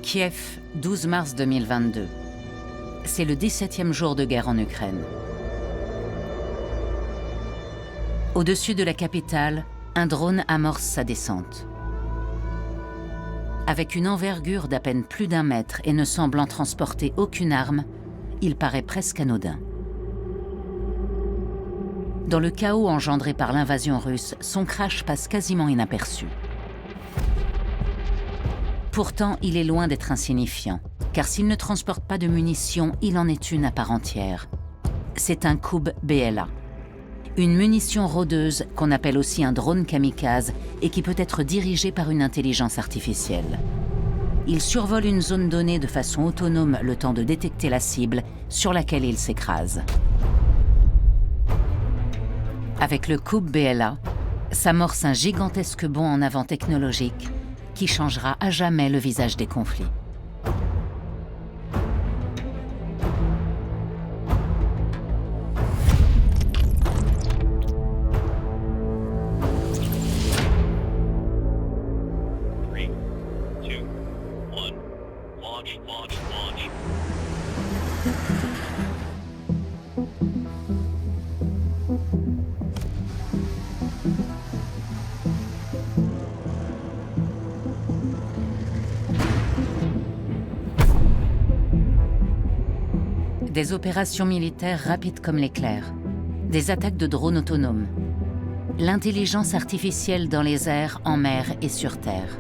Kiev, 12 mars 2022. C'est le 17e jour de guerre en Ukraine. Au-dessus de la capitale, un drone amorce sa descente. Avec une envergure d'à peine plus d'1 mètre et ne semblant transporter aucune arme, il paraît presque anodin. Dans le chaos engendré par l'invasion russe, son crash passe quasiment inaperçu. Pourtant, il est loin d'être insignifiant, car s'il ne transporte pas de munitions, il en est une à part entière. C'est un Kub BLA, une munition rôdeuse qu'on appelle aussi un drone kamikaze et qui peut être dirigé par une intelligence artificielle. Il survole une zone donnée de façon autonome le temps de détecter la cible sur laquelle il s'écrase. Avec le Kub BLA, s'amorce un gigantesque bond en avant technologique qui changera à jamais le visage des conflits. Des opérations militaires rapides comme l'éclair, des attaques de drones autonomes, l'intelligence artificielle dans les airs, en mer et sur terre.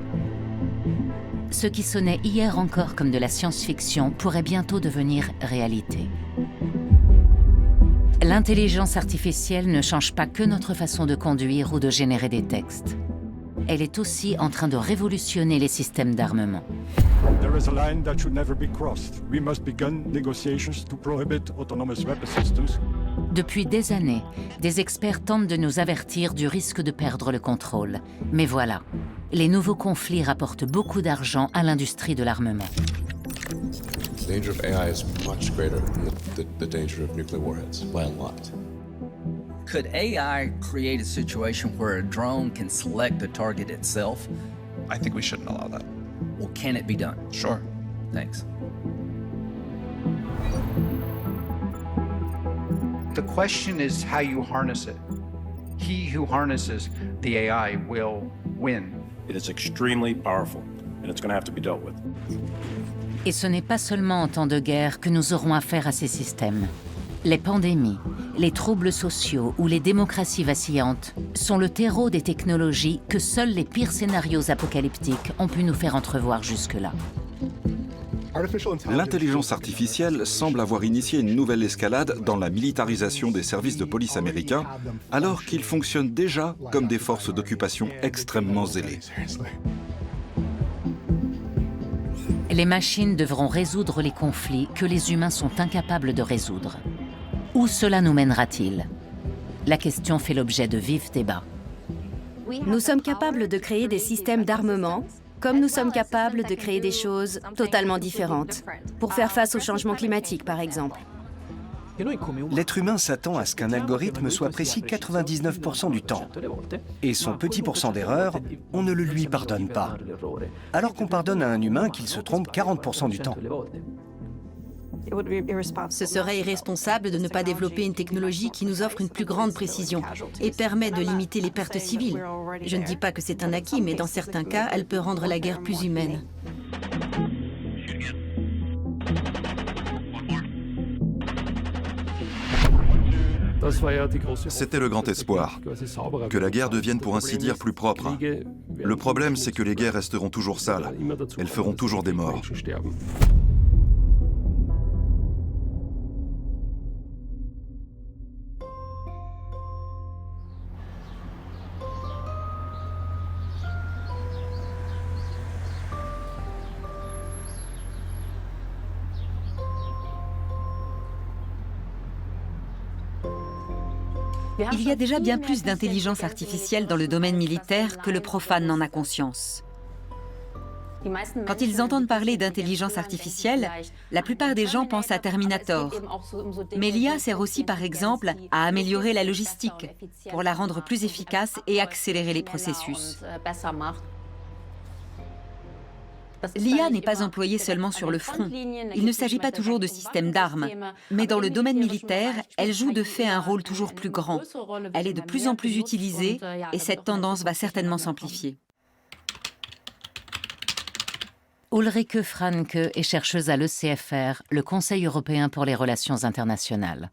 Ce qui sonnait hier encore comme de la science-fiction pourrait bientôt devenir réalité. L'intelligence artificielle ne change pas que notre façon de conduire ou de générer des textes. Elle est aussi en train de révolutionner les systèmes d'armement. There is a line that should never be crossed. We must begin negotiations to prohibit autonomous weapon systems. Depuis des années, des experts tentent de nous avertir du risque de perdre le contrôle. Mais voilà, les nouveaux conflits rapportent beaucoup d'argent à l'industrie de l'armement. The danger of AI is much greater than the danger of nuclear warheads, by a lot. Could AI create a situation where a drone can select the target itself? I think we shouldn't allow that. Well, can it be done? Sure. Thanks. The question is how you harness it. He who harnesses the AI will win. It is extremely powerful, and it's going to have to be dealt with. Et ce n'est pas seulement en temps de guerre que nous aurons affaire à ces systèmes. Les pandémies, les troubles sociaux ou les démocraties vacillantes sont le terreau des technologies que seuls les pires scénarios apocalyptiques ont pu nous faire entrevoir jusque-là. L'intelligence artificielle semble avoir initié une nouvelle escalade dans la militarisation des services de police américains, alors qu'ils fonctionnent déjà comme des forces d'occupation extrêmement zélées. Les machines devront résoudre les conflits que les humains sont incapables de résoudre. Où cela nous mènera-t-il? La question fait l'objet de vifs débats. Nous sommes capables de créer des systèmes d'armement, comme nous sommes capables de créer des choses totalement différentes, pour faire face au changement climatique, par exemple. L'être humain s'attend à ce qu'un algorithme soit précis 99% du temps. Et son petit pourcent d'erreur, on ne le lui pardonne pas. Alors qu'on pardonne à un humain qu'il se trompe 40% du temps. Ce serait irresponsable de ne pas développer une technologie qui nous offre une plus grande précision et permet de limiter les pertes civiles. Je ne dis pas que c'est un acquis, mais dans certains cas, elle peut rendre la guerre plus humaine. C'était le grand espoir, que la guerre devienne pour ainsi dire plus propre. Le problème, c'est que les guerres resteront toujours sales. Elles feront toujours des morts. Il y a déjà bien plus d'intelligence artificielle dans le domaine militaire que le profane n'en a conscience. Quand ils entendent parler d'intelligence artificielle, la plupart des gens pensent à Terminator. Mais l'IA sert aussi, par exemple, à améliorer la logistique, pour la rendre plus efficace et accélérer les processus. L'IA n'est pas employée seulement sur le front. Il ne s'agit pas toujours de systèmes d'armes, mais dans le domaine militaire, elle joue de fait un rôle toujours plus grand. Elle est de plus en plus utilisée et cette tendance va certainement s'amplifier. Ulrike Franke est chercheuse à l'ECFR, le Conseil européen pour les relations internationales.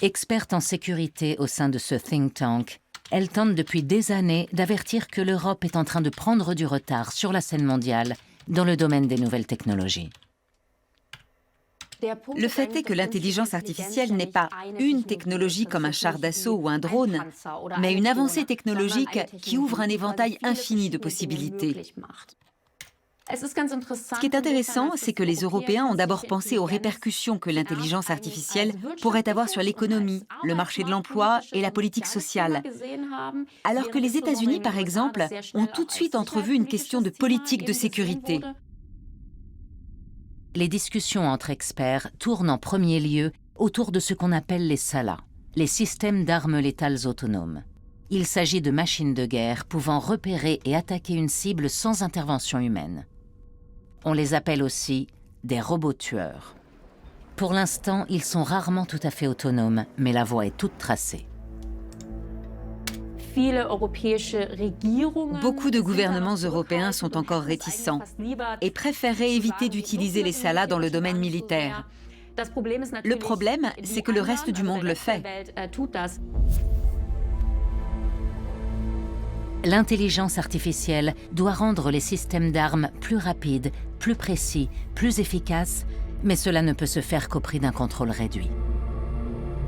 Experte en sécurité au sein de ce think tank, elle tente depuis des années d'avertir que l'Europe est en train de prendre du retard sur la scène mondiale dans le domaine des nouvelles technologies. Le fait est que l'intelligence artificielle n'est pas une technologie comme un char d'assaut ou un drone, mais une avancée technologique qui ouvre un éventail infini de possibilités. Ce qui est intéressant, c'est que les Européens ont d'abord pensé aux répercussions que l'intelligence artificielle pourrait avoir sur l'économie, le marché de l'emploi et la politique sociale. Alors que les États-Unis, par exemple, ont tout de suite entrevu une question de politique de sécurité. Les discussions entre experts tournent en premier lieu autour de ce qu'on appelle les SALA, les systèmes d'armes létales autonomes. Il s'agit de machines de guerre pouvant repérer et attaquer une cible sans intervention humaine. On les appelle aussi des robots tueurs. Pour l'instant, ils sont rarement tout à fait autonomes, mais la voie est toute tracée. Beaucoup de gouvernements européens sont encore réticents et préféreraient éviter d'utiliser les SALA dans le domaine militaire. Le problème, c'est que le reste du monde le fait. L'intelligence artificielle doit rendre les systèmes d'armes plus rapides, plus précis, plus efficaces, mais cela ne peut se faire qu'au prix d'un contrôle réduit.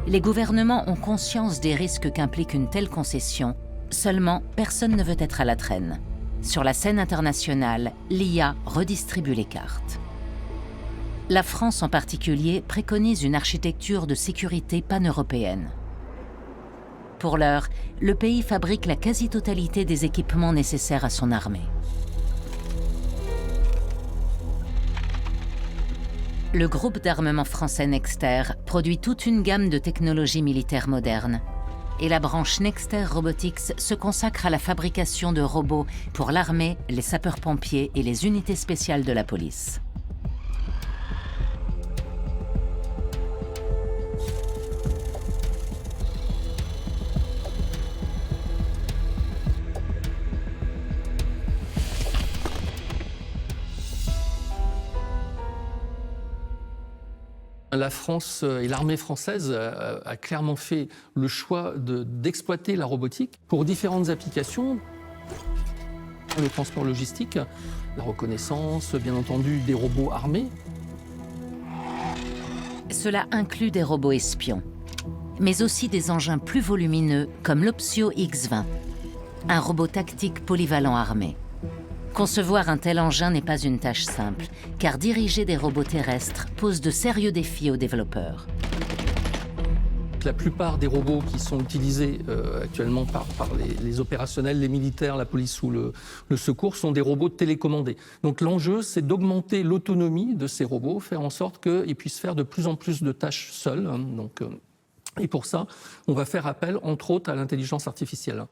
Les gouvernements ont conscience des risques qu'implique une telle concession, seulement personne ne veut être à la traîne. Sur la scène internationale, l'IA redistribue les cartes. La France en particulier préconise une architecture de sécurité pan-européenne. Pour l'heure, le pays fabrique la quasi-totalité des équipements nécessaires à son armée. Le groupe d'armement français Nexter produit toute une gamme de technologies militaires modernes. Et la branche Nexter Robotics se consacre à la fabrication de robots pour l'armée, les sapeurs-pompiers et les unités spéciales de la police. La France et l'armée française a clairement fait le choix d'exploiter la robotique pour différentes applications. Le transport logistique, la reconnaissance, bien entendu des robots armés. Cela inclut des robots espions, mais aussi des engins plus volumineux comme l'Opsio X-20, un robot tactique polyvalent armé. Concevoir un tel engin n'est pas une tâche simple, car diriger des robots terrestres pose de sérieux défis aux développeurs. La plupart des robots qui sont utilisés actuellement par les opérationnels, les militaires, la police ou le secours sont des robots télécommandés. Donc l'enjeu, c'est d'augmenter l'autonomie de ces robots, faire en sorte qu'ils puissent faire de plus en plus de tâches seuls. Et pour ça, on va faire appel, entre autres, à l'intelligence artificielle.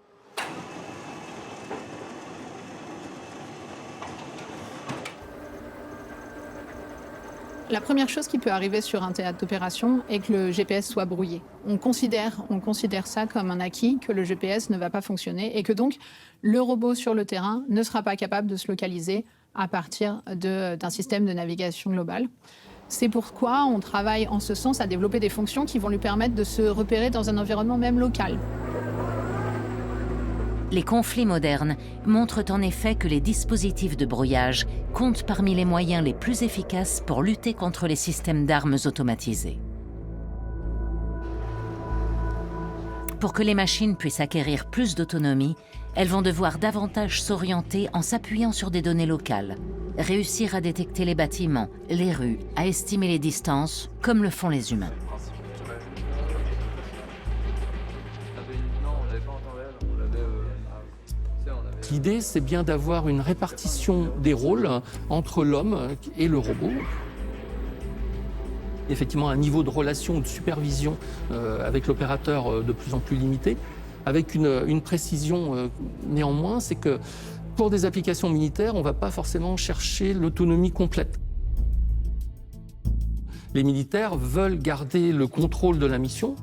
La première chose qui peut arriver sur un théâtre d'opération est que le GPS soit brouillé. On considère ça comme un acquis, que le GPS ne va pas fonctionner et que donc le robot sur le terrain ne sera pas capable de se localiser à partir d'un système de navigation global. C'est pourquoi on travaille en ce sens à développer des fonctions qui vont lui permettre de se repérer dans un environnement même local. Les conflits modernes montrent en effet que les dispositifs de brouillage comptent parmi les moyens les plus efficaces pour lutter contre les systèmes d'armes automatisés. Pour que les machines puissent acquérir plus d'autonomie, elles vont devoir davantage s'orienter en s'appuyant sur des données locales, réussir à détecter les bâtiments, les rues, à estimer les distances, comme le font les humains. L'idée, c'est bien d'avoir une répartition des rôles entre l'homme et le robot. Effectivement, un niveau de relation ou de supervision avec l'opérateur de plus en plus limité, avec une précision néanmoins, c'est que Pour des applications militaires, on ne va pas forcément chercher l'autonomie complète. Les militaires veulent garder le contrôle de la mission.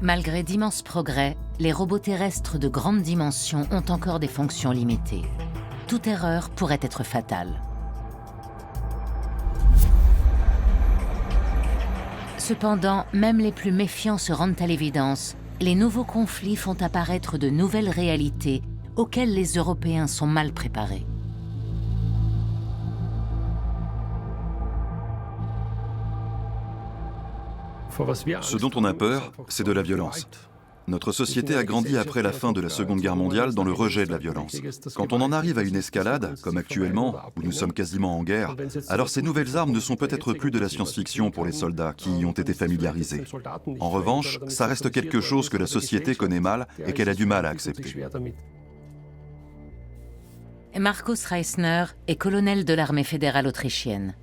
Malgré d'immenses progrès, les robots terrestres de grande dimension ont encore des fonctions limitées. Toute erreur pourrait être fatale. Cependant, même les plus méfiants se rendent à l'évidence, les nouveaux conflits font apparaître de nouvelles réalités auxquelles les Européens sont mal préparés. Ce dont on a peur, c'est de la violence. Notre société a grandi après la fin de la Seconde Guerre mondiale dans le rejet de la violence. Quand on en arrive à une escalade, comme actuellement, où nous sommes quasiment en guerre, alors ces nouvelles armes ne sont peut-être plus de la science-fiction pour les soldats qui y ont été familiarisés. En revanche, ça reste quelque chose que la société connaît mal et qu'elle a du mal à accepter. Markus Reisner est colonel de l'armée fédérale autrichienne.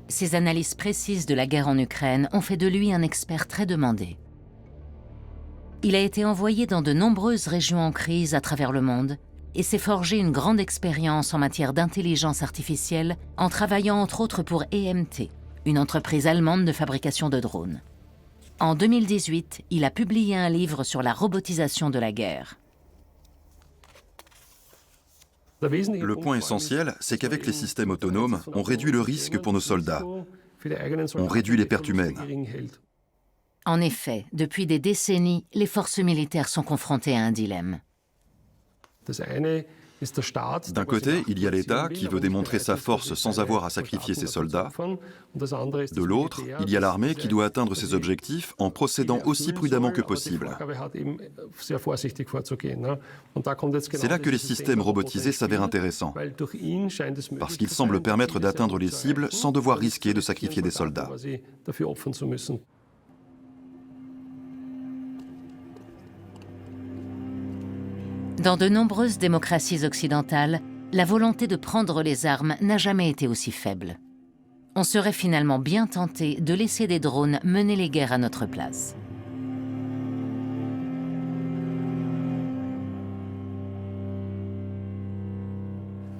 Ses analyses précises de la guerre en Ukraine ont fait de lui un expert très demandé. Il a été envoyé dans de nombreuses régions en crise à travers le monde et s'est forgé une grande expérience en matière d'intelligence artificielle en travaillant entre autres pour EMT, une entreprise allemande de fabrication de drones. En 2018, il a publié un livre sur la robotisation de la guerre. Le point essentiel, c'est qu'avec les systèmes autonomes, on réduit le risque pour nos soldats. On réduit les pertes humaines. En effet, depuis des décennies, les forces militaires sont confrontées à un dilemme. D'un côté, il y a l'État qui veut démontrer sa force sans avoir à sacrifier ses soldats. De l'autre, il y a l'armée qui doit atteindre ses objectifs en procédant aussi prudemment que possible. C'est là que les systèmes robotisés s'avèrent intéressants, parce qu'ils semblent permettre d'atteindre les cibles sans devoir risquer de sacrifier des soldats. Dans de nombreuses démocraties occidentales, la volonté de prendre les armes n'a jamais été aussi faible. On serait finalement bien tenté de laisser des drones mener les guerres à notre place.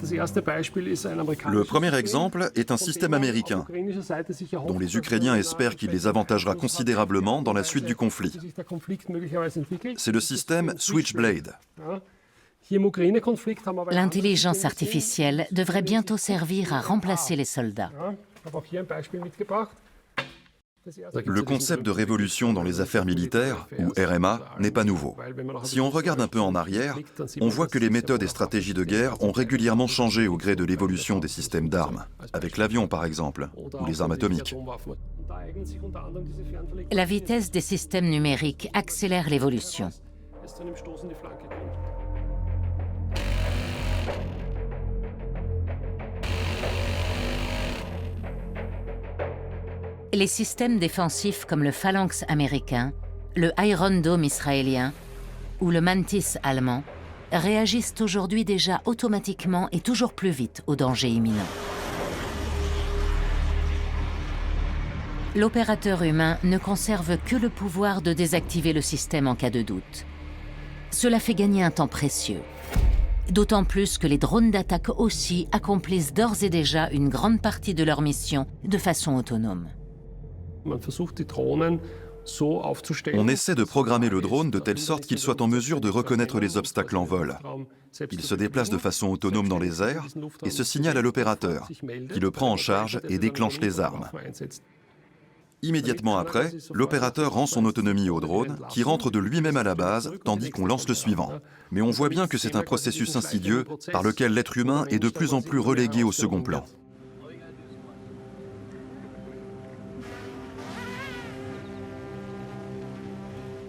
Le premier exemple est un système américain, dont les Ukrainiens espèrent qu'il les avantagera considérablement dans la suite du conflit. C'est le système Switchblade. L'intelligence artificielle devrait bientôt servir à remplacer les soldats. Le concept de révolution dans les affaires militaires, ou RMA, n'est pas nouveau. Si on regarde un peu en arrière, on voit que les méthodes et stratégies de guerre ont régulièrement changé au gré de l'évolution des systèmes d'armes, avec l'avion par exemple, ou les armes atomiques. La vitesse des systèmes numériques accélère l'évolution. Les systèmes défensifs comme le Phalanx américain, le Iron Dome israélien ou le Mantis allemand réagissent aujourd'hui déjà automatiquement et toujours plus vite aux dangers imminents. L'opérateur humain ne conserve que le pouvoir de désactiver le système en cas de doute. Cela fait gagner un temps précieux. D'autant plus que les drones d'attaque aussi accomplissent d'ores et déjà une grande partie de leur mission de façon autonome. On essaie de programmer le drone de telle sorte qu'il soit en mesure de reconnaître les obstacles en vol. Il se déplace de façon autonome dans les airs et se signale à l'opérateur, qui le prend en charge et déclenche les armes. Immédiatement après, l'opérateur rend son autonomie au drone, qui rentre de lui-même à la base, tandis qu'on lance le suivant. Mais on voit bien que c'est un processus insidieux par lequel l'être humain est de plus en plus relégué au second plan.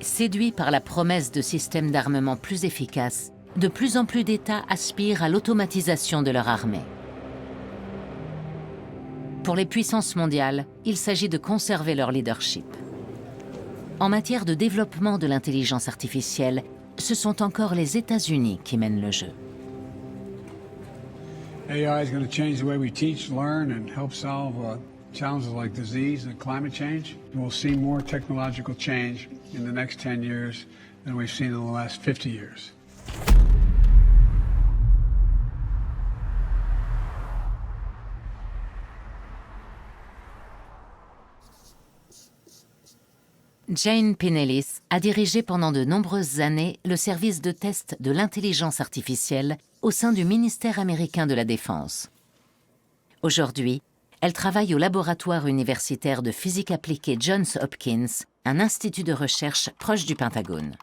Séduits par la promesse de systèmes d'armement plus efficaces, de plus en plus d'États aspirent à l'automatisation de leur armée. Pour les puissances mondiales, il s'agit de conserver leur leadership. En matière de développement de l'intelligence artificielle, ce sont encore les États-Unis qui mènent le jeu. AI is going to change the way we teach, learn, and help solve challenges like disease and climate change. We'll see more technological change in the next 10 years than we've seen in the last 50 years. Jane Pinellis a dirigé pendant de nombreuses années le service de test de l'intelligence artificielle au sein du ministère américain de la Défense. Aujourd'hui, elle travaille au laboratoire universitaire de physique appliquée Johns Hopkins, un institut de recherche proche du Pentagone.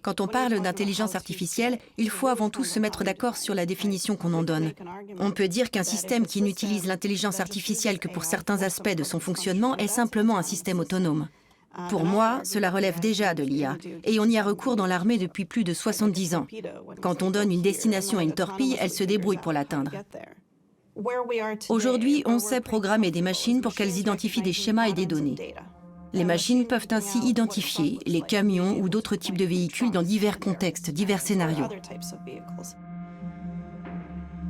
Quand on parle d'intelligence artificielle, il faut avant tout se mettre d'accord sur la définition qu'on en donne. On peut dire qu'un système qui n'utilise l'intelligence artificielle que pour certains aspects de son fonctionnement est simplement un système autonome. Pour moi, cela relève déjà de l'IA, et on y a recours dans l'armée depuis plus de 70 ans. Quand on donne une destination à une torpille, elle se débrouille pour l'atteindre. Aujourd'hui, on sait programmer des machines pour qu'elles identifient des schémas et des données. Les machines peuvent ainsi identifier les camions ou d'autres types de véhicules dans divers contextes, divers scénarios.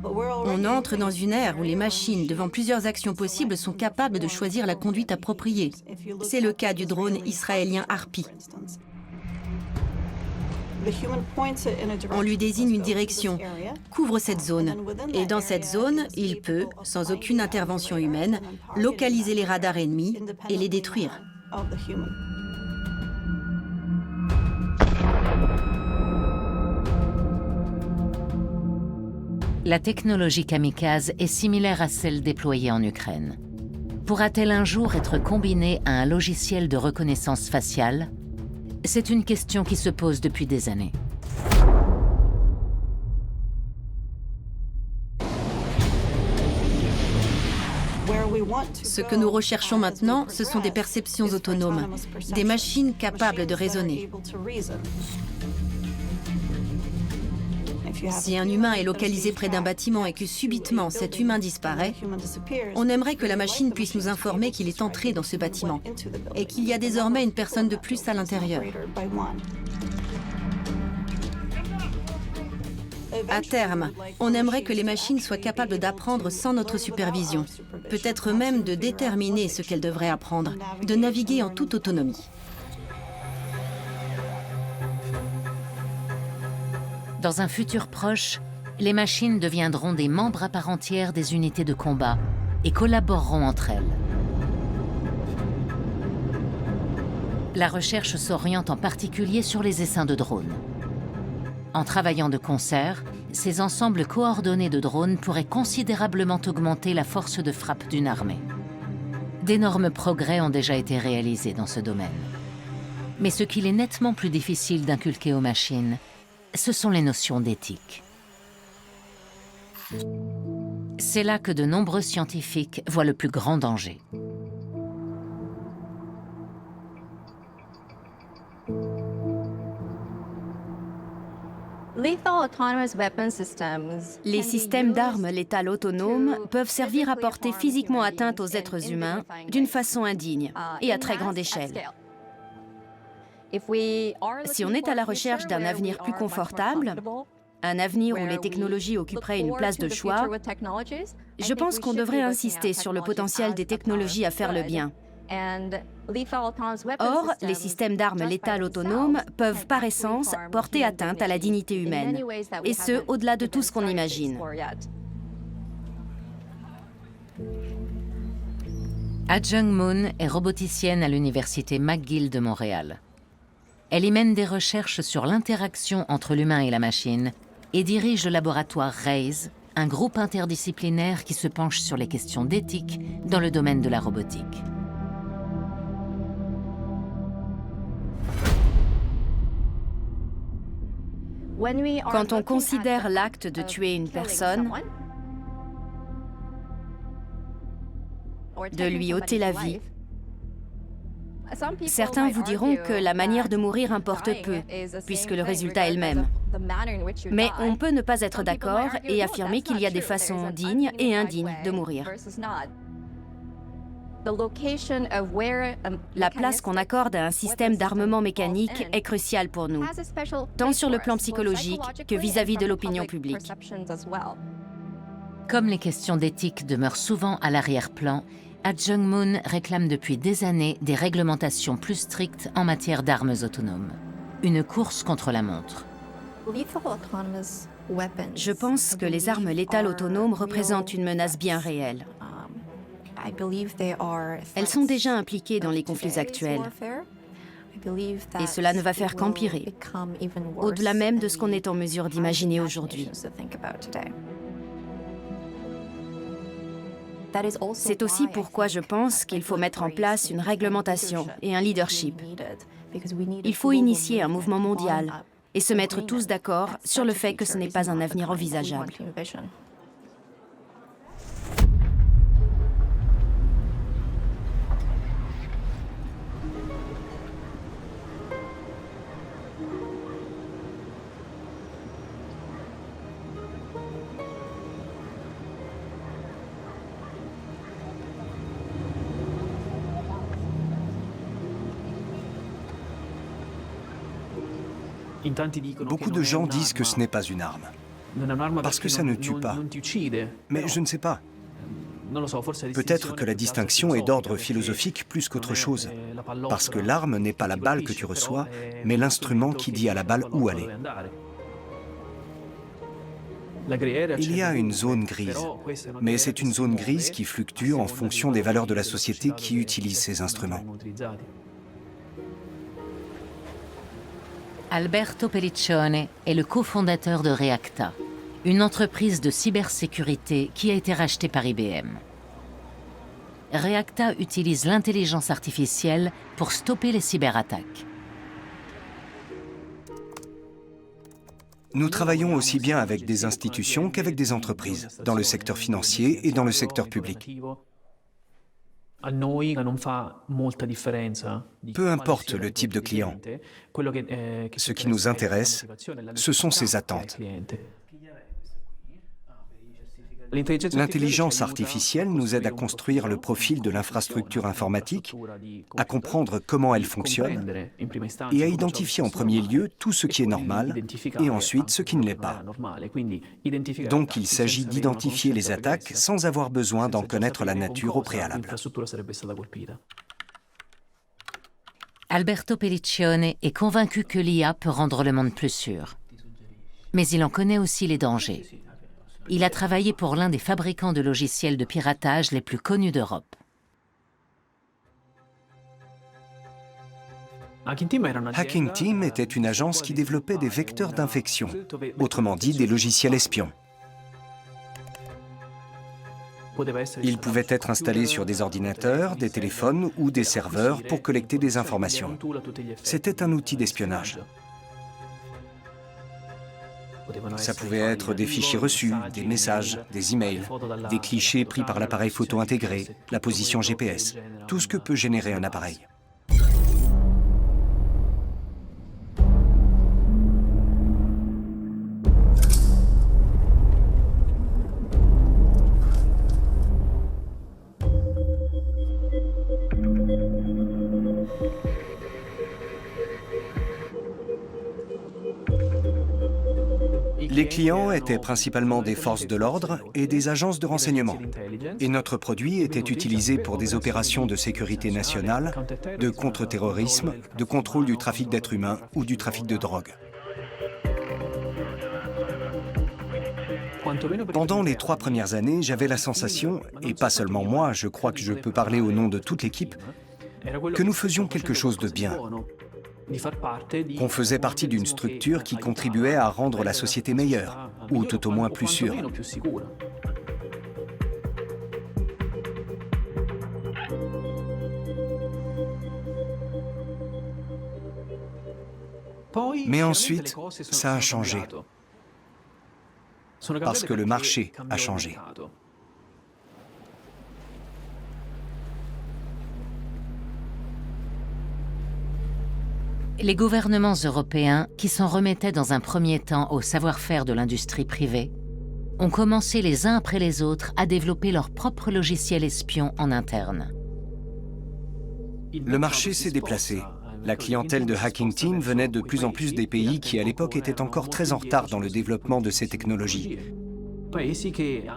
On entre dans une ère où les machines, devant plusieurs actions possibles, sont capables de choisir la conduite appropriée. C'est le cas du drone israélien Harpy. On lui désigne une direction, couvre cette zone, et dans cette zone, il peut, sans aucune intervention humaine, localiser les radars ennemis et les détruire. La technologie kamikaze est similaire à celle déployée en Ukraine. Pourra-t-elle un jour être combinée à un logiciel de reconnaissance faciale? C'est une question qui se pose depuis des années. Ce que nous recherchons maintenant, ce sont des perceptions autonomes, des machines capables de raisonner. Si un humain est localisé près d'un bâtiment et que subitement cet humain disparaît, on aimerait que la machine puisse nous informer qu'il est entré dans ce bâtiment et qu'il y a désormais une personne de plus à l'intérieur. À terme, on aimerait que les machines soient capables d'apprendre sans notre supervision, peut-être même de déterminer ce qu'elles devraient apprendre, de naviguer en toute autonomie. Dans un futur proche, les machines deviendront des membres à part entière des unités de combat et collaboreront entre elles. La recherche s'oriente en particulier sur les essaims de drones. En travaillant de concert, ces ensembles coordonnés de drones pourraient considérablement augmenter la force de frappe d'une armée. D'énormes progrès ont déjà été réalisés dans ce domaine. Mais ce qu'il est nettement plus difficile d'inculquer aux machines, ce sont les notions d'éthique. C'est là que de nombreux scientifiques voient le plus grand danger. Les systèmes d'armes létales autonomes peuvent servir à porter physiquement atteinte aux êtres humains d'une façon indigne et à très grande échelle. Si on est à la recherche d'un avenir plus confortable, un avenir où les technologies occuperaient une place de choix, je pense qu'on devrait insister sur le potentiel des technologies à faire le bien. Or, les systèmes d'armes létales autonomes peuvent par essence porter atteinte à la dignité humaine, et ce, au-delà de tout ce qu'on imagine. Ah-Jung Moon est roboticienne à l'université McGill de Montréal. Elle y mène des recherches sur l'interaction entre l'humain et la machine et dirige le laboratoire RAISE, un groupe interdisciplinaire qui se penche sur les questions d'éthique dans le domaine de la robotique. Quand on considère l'acte de tuer une personne, de lui ôter la vie, certains vous diront que la manière de mourir importe peu, puisque le résultat est le même. Mais on peut ne pas être d'accord et affirmer qu'il y a des façons dignes et indignes de mourir. La place qu'on accorde à un système d'armement mécanique est cruciale pour nous, tant sur le plan psychologique que vis-à-vis de l'opinion publique. Comme les questions d'éthique demeurent souvent à l'arrière-plan, Ah Jung-moon réclame depuis des années des réglementations plus strictes en matière d'armes autonomes. Une course contre la montre. Je pense que les armes létales autonomes représentent une menace bien réelle. Elles sont déjà impliquées dans les conflits actuels. Et cela ne va faire qu'empirer, au-delà même de ce qu'on est en mesure d'imaginer aujourd'hui. C'est aussi pourquoi je pense qu'il faut mettre en place une réglementation et un leadership. Il faut initier un mouvement mondial et se mettre tous d'accord sur le fait que ce n'est pas un avenir envisageable. Beaucoup de gens disent que ce n'est pas une arme, parce que ça ne tue pas. Mais je ne sais pas. Peut-être que la distinction est d'ordre philosophique plus qu'autre chose, parce que l'arme n'est pas la balle que tu reçois, mais l'instrument qui dit à la balle où aller. Il y a une zone grise, mais c'est une zone grise qui fluctue en fonction des valeurs de la société qui utilise ces instruments. Alberto Pelliccione est le cofondateur de Reacta, une entreprise de cybersécurité qui a été rachetée par IBM. Reacta utilise l'intelligence artificielle pour stopper les cyberattaques. Nous travaillons aussi bien avec des institutions qu'avec des entreprises, dans le secteur financier et dans le secteur public. Peu importe le type de client, ce qui nous intéresse, ce sont ses attentes. L'intelligence artificielle nous aide à construire le profil de l'infrastructure informatique, à comprendre comment elle fonctionne et à identifier en premier lieu tout ce qui est normal et ensuite ce qui ne l'est pas. Donc il s'agit d'identifier les attaques sans avoir besoin d'en connaître la nature au préalable. Alberto Pelliccione est convaincu que l'IA peut rendre le monde plus sûr. Mais il en connaît aussi les dangers. Il a travaillé pour l'un des fabricants de logiciels de piratage les plus connus d'Europe. Hacking Team était une agence qui développait des vecteurs d'infection, autrement dit des logiciels espions. Ils pouvaient être installés sur des ordinateurs, des téléphones ou des serveurs pour collecter des informations. C'était un outil d'espionnage. Ça pouvait être des fichiers reçus, des messages, des emails, des clichés pris par l'appareil photo intégré, la position GPS, tout ce que peut générer un appareil. Les clients étaient principalement des forces de l'ordre et des agences de renseignement. Et notre produit était utilisé pour des opérations de sécurité nationale, de contre-terrorisme, de contrôle du trafic d'êtres humains ou du trafic de drogue. Pendant les 3 premières années, j'avais la sensation, et pas seulement moi, je crois que je peux parler au nom de toute l'équipe, que nous faisions quelque chose de bien. Qu'on faisait partie d'une structure qui contribuait à rendre la société meilleure, ou tout au moins plus sûre. Mais ensuite, ça a changé. Parce que le marché a changé. Les gouvernements européens, qui s'en remettaient dans un premier temps au savoir-faire de l'industrie privée, ont commencé les uns après les autres à développer leurs propres logiciels espions en interne. Le marché s'est déplacé. La clientèle de Hacking Team venait de plus en plus des pays qui, à l'époque, étaient encore très en retard dans le développement de ces technologies.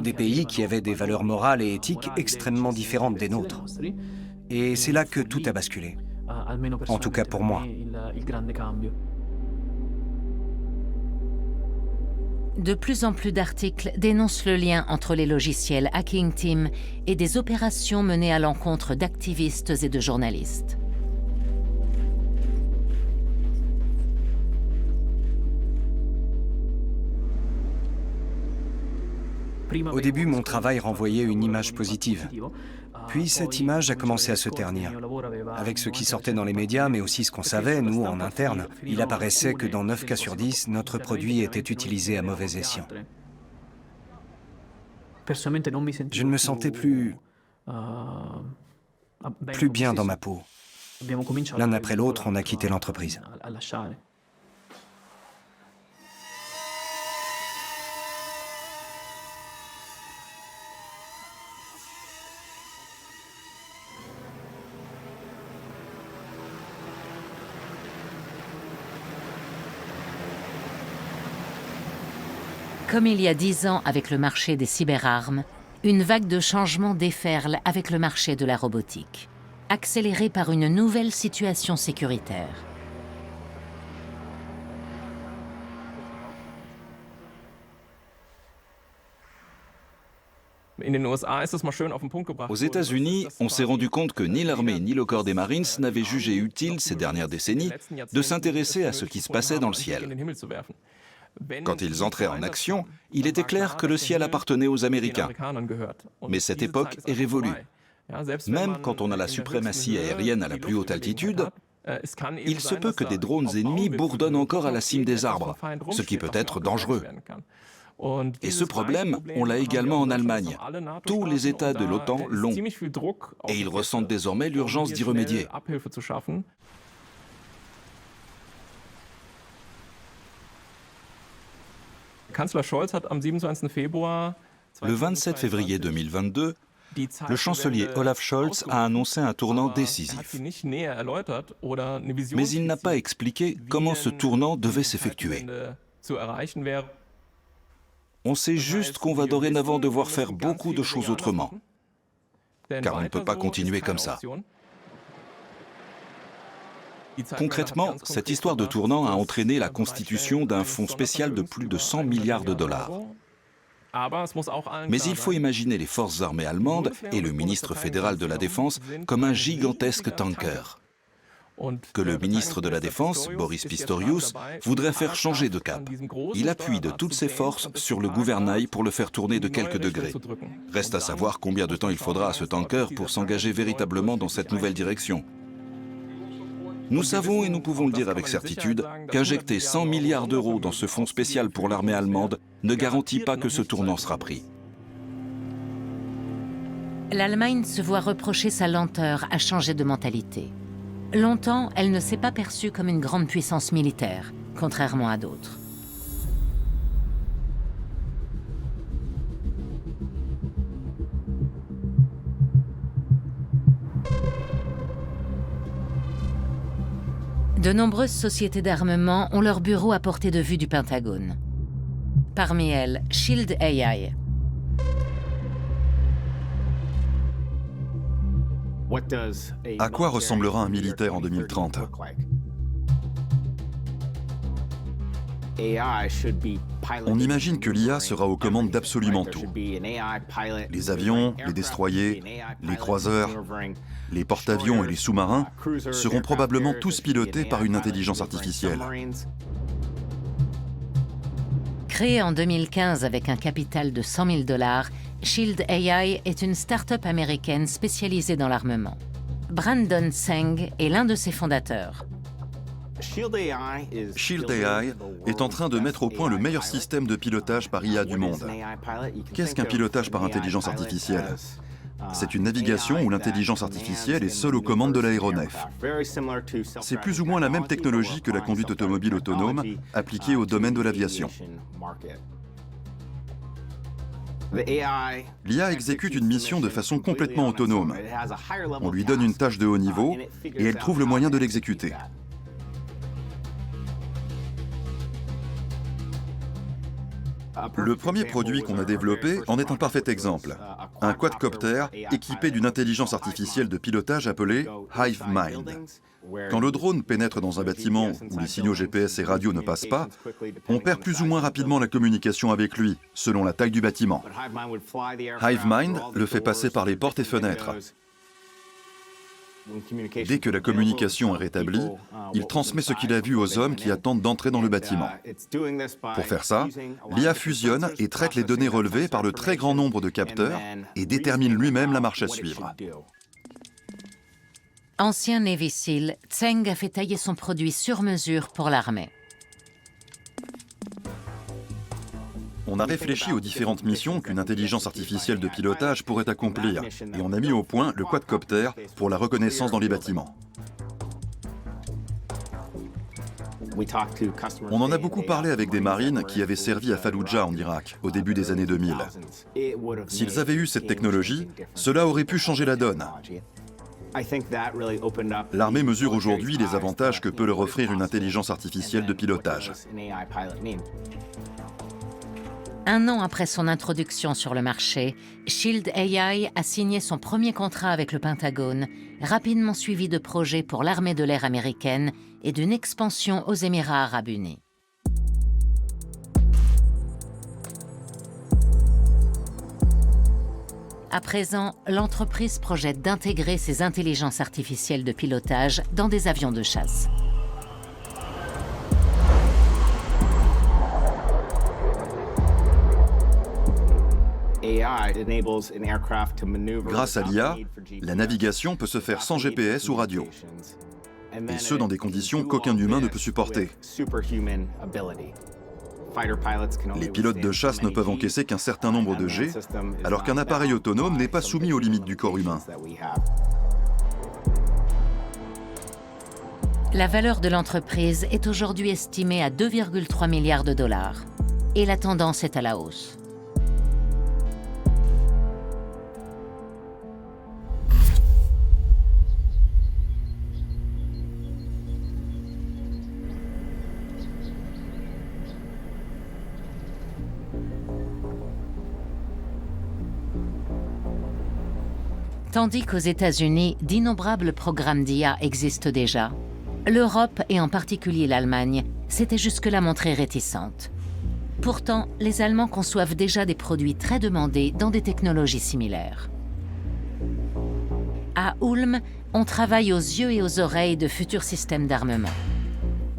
Des pays qui avaient des valeurs morales et éthiques extrêmement différentes des nôtres. Et c'est là que tout a basculé. En tout cas pour moi. De plus en plus d'articles dénoncent le lien entre les logiciels Hacking Team et des opérations menées à l'encontre d'activistes et de journalistes. Au début, mon travail renvoyait une image positive. Puis cette image a commencé à se ternir. Avec ce qui sortait dans les médias, mais aussi ce qu'on savait, nous, en interne, il apparaissait que dans 9 cas sur 10, notre produit était utilisé à mauvais escient. Je ne me sentais plus bien dans ma peau. L'un après l'autre, on a quitté l'entreprise. Comme il y a 10 ans avec le marché des cyberarmes, une vague de changements déferle avec le marché de la robotique, accélérée par une nouvelle situation sécuritaire. Aux États-Unis, on s'est rendu compte que ni l'armée ni le corps des Marines n'avaient jugé utile ces dernières décennies de s'intéresser à ce qui se passait dans le ciel. Quand ils entraient en action, il était clair que le ciel appartenait aux Américains. Mais cette époque est révolue. Même quand on a la suprématie aérienne à la plus haute altitude, il se peut que des drones ennemis bourdonnent encore à la cime des arbres, ce qui peut être dangereux. Et ce problème, on l'a également en Allemagne. Tous les États de l'OTAN l'ont. Et ils ressentent désormais l'urgence d'y remédier. Le 27 février 2022, le chancelier Olaf Scholz a annoncé un tournant décisif. Mais il n'a pas expliqué comment ce tournant devait s'effectuer. On sait juste qu'on va dorénavant devoir faire beaucoup de choses autrement, car on ne peut pas continuer comme ça. Concrètement, cette histoire de tournant a entraîné la constitution d'un fonds spécial de plus de 100 milliards de dollars. Mais il faut imaginer les forces armées allemandes et le ministre fédéral de la Défense comme un gigantesque tanker, que le ministre de la Défense, Boris Pistorius, voudrait faire changer de cap. Il appuie de toutes ses forces sur le gouvernail pour le faire tourner de quelques degrés. Reste à savoir combien de temps il faudra à ce tanker pour s'engager véritablement dans cette nouvelle direction. Nous savons, et nous pouvons le dire avec certitude, qu'injecter 100 milliards d'euros dans ce fonds spécial pour l'armée allemande ne garantit pas que ce tournant sera pris. L'Allemagne se voit reprocher sa lenteur à changer de mentalité. Longtemps, elle ne s'est pas perçue comme une grande puissance militaire, contrairement à d'autres. De nombreuses sociétés d'armement ont leur bureau à portée de vue du Pentagone. Parmi elles, Shield AI. À quoi ressemblera un militaire en 2030 ? On imagine que l'IA sera aux commandes d'absolument tout. Les avions, les destroyers, les croiseurs, les porte-avions et les sous-marins seront probablement tous pilotés par une intelligence artificielle. Créée en 2015 avec un capital de 100 000 $, Shield AI est une start-up américaine spécialisée dans l'armement. Brandon Seng est l'un de ses fondateurs. Shield AI est en train de mettre au point le meilleur système de pilotage par IA du monde. Qu'est-ce qu'un pilotage par intelligence artificielle ? C'est une navigation où l'intelligence artificielle est seule aux commandes de l'aéronef. C'est plus ou moins la même technologie que la conduite automobile autonome appliquée au domaine de l'aviation. L'IA exécute une mission de façon complètement autonome. On lui donne une tâche de haut niveau et elle trouve le moyen de l'exécuter. Le premier produit qu'on a développé en est un parfait exemple. Un quadcopter équipé d'une intelligence artificielle de pilotage appelée HiveMind. Quand le drone pénètre dans un bâtiment où les signaux GPS et radio ne passent pas, on perd plus ou moins rapidement la communication avec lui, selon la taille du bâtiment. HiveMind le fait passer par les portes et fenêtres. Dès que la communication est rétablie, il transmet ce qu'il a vu aux hommes qui attendent d'entrer dans le bâtiment. Pour faire ça, l'IA fusionne et traite les données relevées par le très grand nombre de capteurs et détermine lui-même la marche à suivre. Ancien Navy SEAL, Tseng a fait tailler son produit sur mesure pour l'armée. On a réfléchi aux différentes missions qu'une intelligence artificielle de pilotage pourrait accomplir et on a mis au point le quadcopter pour la reconnaissance dans les bâtiments. On en a beaucoup parlé avec des marines qui avaient servi à Fallujah en Irak au début des années 2000. S'ils avaient eu cette technologie, cela aurait pu changer la donne. L'armée mesure aujourd'hui les avantages que peut leur offrir une intelligence artificielle de pilotage. Un an après son introduction sur le marché, Shield AI a signé son premier contrat avec le Pentagone, rapidement suivi de projets pour l'armée de l'air américaine et d'une expansion aux Émirats arabes unis. À présent, l'entreprise projette d'intégrer ces intelligences artificielles de pilotage dans des avions de chasse. Grâce à l'IA, la navigation peut se faire sans GPS ou radio, et ce dans des conditions qu'aucun humain ne peut supporter. Les pilotes de chasse ne peuvent encaisser qu'un certain nombre de jets, alors qu'un appareil autonome n'est pas soumis aux limites du corps humain. La valeur de l'entreprise est aujourd'hui estimée à 2,3 milliards de dollars, et la tendance est à la hausse. Tandis qu'aux États-Unis, d'innombrables programmes d'IA existent déjà, l'Europe, et en particulier l'Allemagne, s'était jusque-là montrée réticente. Pourtant, les Allemands conçoivent déjà des produits très demandés dans des technologies similaires. À Ulm, on travaille aux yeux et aux oreilles de futurs systèmes d'armement.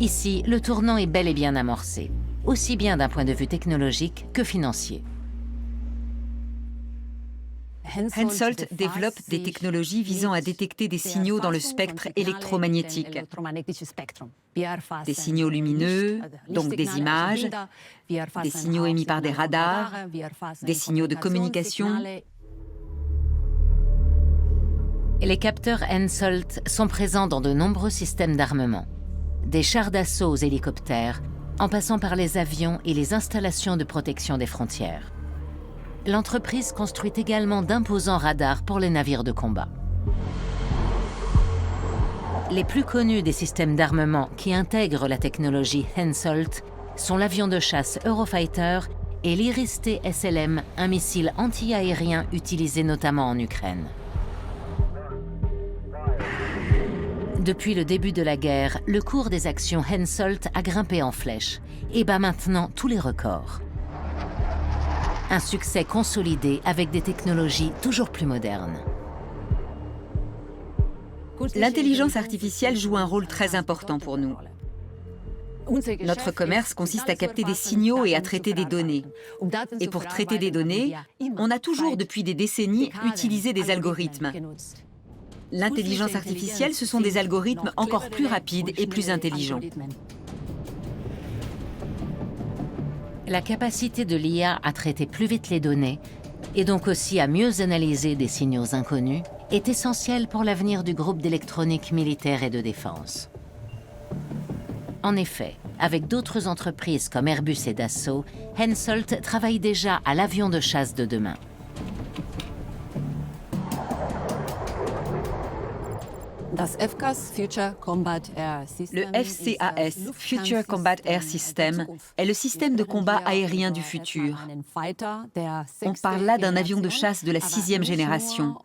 Ici, le tournant est bel et bien amorcé, aussi bien d'un point de vue technologique que financier. Hensoldt développe des technologies visant à détecter des signaux dans le spectre électromagnétique. Des signaux lumineux, donc des images, des signaux émis par des radars, des signaux de communication. Les capteurs Hensoldt sont présents dans de nombreux systèmes d'armement, des chars d'assaut aux hélicoptères, en passant par les avions et les installations de protection des frontières. L'entreprise construit également d'imposants radars pour les navires de combat. Les plus connus des systèmes d'armement qui intègrent la technologie Hensoldt sont l'avion de chasse Eurofighter et l'Iris-T SLM, un missile anti-aérien utilisé notamment en Ukraine. Depuis le début de la guerre, le cours des actions Hensoldt a grimpé en flèche et bat maintenant tous les records. Un succès consolidé avec des technologies toujours plus modernes. L'intelligence artificielle joue un rôle très important pour nous. Notre commerce consiste à capter des signaux et à traiter des données. Et pour traiter des données, on a toujours, depuis des décennies, utilisé des algorithmes. L'intelligence artificielle, ce sont des algorithmes encore plus rapides et plus intelligents. La capacité de l'IA à traiter plus vite les données, et donc aussi à mieux analyser des signaux inconnus, est essentielle pour l'avenir du groupe d'électronique militaire et de défense. En effet, avec d'autres entreprises comme Airbus et Dassault, Hensoldt travaille déjà à l'avion de chasse de demain. Le FCAS, Future Combat Air System, est le système de combat aérien du futur. On parle là d'un avion de chasse de la 6e génération.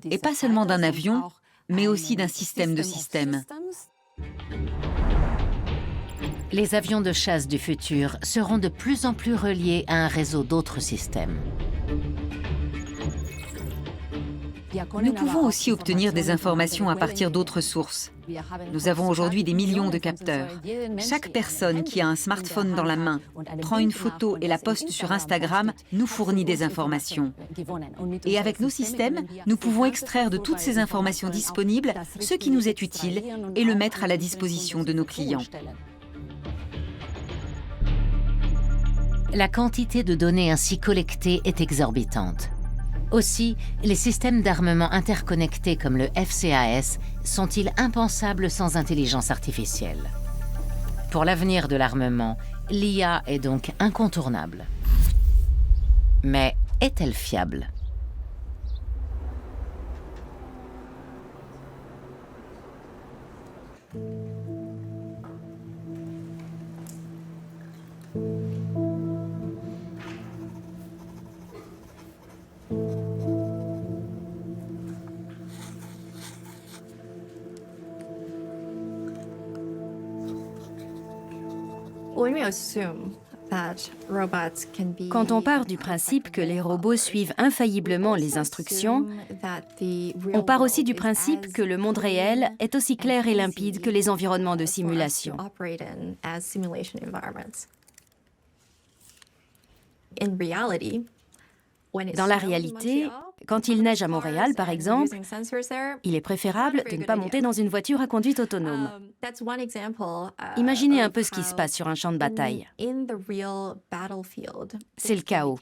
Et pas seulement d'un avion, mais aussi d'un système de systèmes. Les avions de chasse du futur seront de plus en plus reliés à un réseau d'autres systèmes. Nous pouvons aussi obtenir des informations à partir d'autres sources. Nous avons aujourd'hui des millions de capteurs. Chaque personne qui a un smartphone dans la main, prend une photo et la poste sur Instagram, nous fournit des informations. Et avec nos systèmes, nous pouvons extraire de toutes ces informations disponibles ce qui nous est utile et le mettre à la disposition de nos clients. La quantité de données ainsi collectées est exorbitante. Aussi, les systèmes d'armement interconnectés comme le FCAS sont-ils impensables sans intelligence artificielle? Pour l'avenir de l'armement, l'IA est donc incontournable. Mais est-elle fiable? Quand on part du principe que les robots suivent infailliblement les instructions, on part aussi du principe que le monde réel est aussi clair et limpide que les environnements de simulation. Dans la réalité, quand il neige à Montréal, par exemple, il est préférable de ne pas monter dans une voiture à conduite autonome. Imaginez un peu ce qui se passe sur un champ de bataille. C'est le chaos.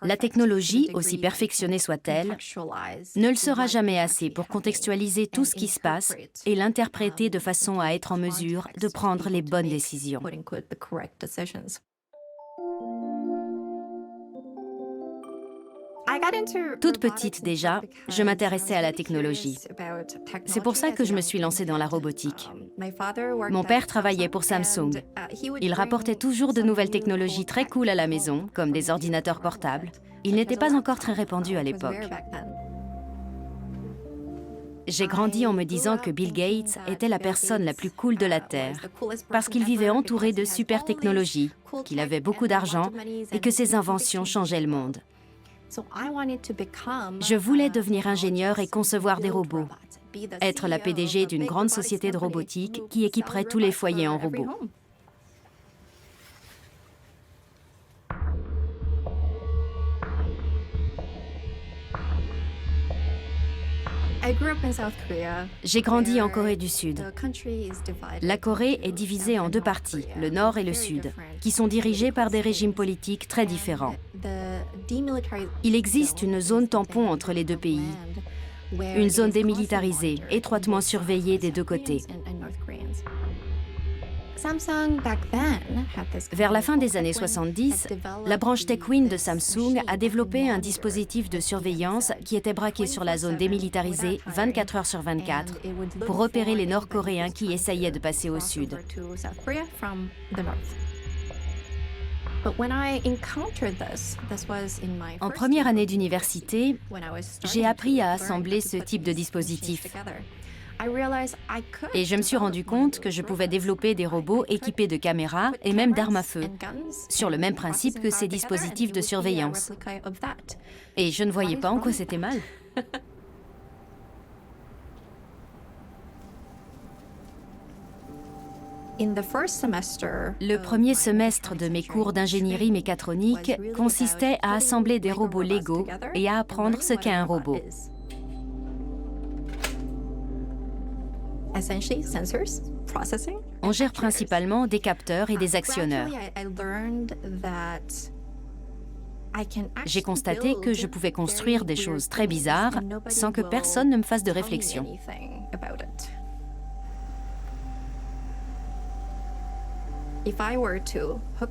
La technologie, aussi perfectionnée soit-elle, ne le sera jamais assez pour contextualiser tout ce qui se passe et l'interpréter de façon à être en mesure de prendre les bonnes décisions. Toute petite déjà, je m'intéressais à la technologie. C'est pour ça que je me suis lancée dans la robotique. Mon père travaillait pour Samsung. Il rapportait toujours de nouvelles technologies très cool à la maison, comme des ordinateurs portables. Ils n'étaient pas encore très répandus à l'époque. J'ai grandi en me disant que Bill Gates était la personne la plus cool de la Terre, parce qu'il vivait entouré de super technologies, qu'il avait beaucoup d'argent et que ses inventions changeaient le monde. Je voulais devenir ingénieur et concevoir des robots, être la PDG d'une grande société de robotique qui équiperait tous les foyers en robots. J'ai grandi en Corée du Sud. La Corée est divisée en deux parties, le Nord et le Sud, qui sont dirigés par des régimes politiques très différents. Il existe une zone tampon entre les deux pays, une zone démilitarisée, étroitement surveillée des deux côtés. Vers la fin des années 70, la branche TechWin de Samsung a développé un dispositif de surveillance qui était braqué sur la zone démilitarisée 24 heures sur 24 pour repérer les Nord-Coréens qui essayaient de passer au Sud. En première année d'université, j'ai appris à assembler ce type de dispositif. Et je me suis rendu compte que je pouvais développer des robots équipés de caméras et même d'armes à feu, sur le même principe que ces dispositifs de surveillance. Et je ne voyais pas en quoi c'était mal. Le premier semestre de mes cours d'ingénierie mécatronique consistait à assembler des robots Lego et à apprendre ce qu'est un robot. On gère principalement des capteurs et des actionneurs. J'ai constaté que je pouvais construire des choses très bizarres sans que personne ne me fasse de réflexion.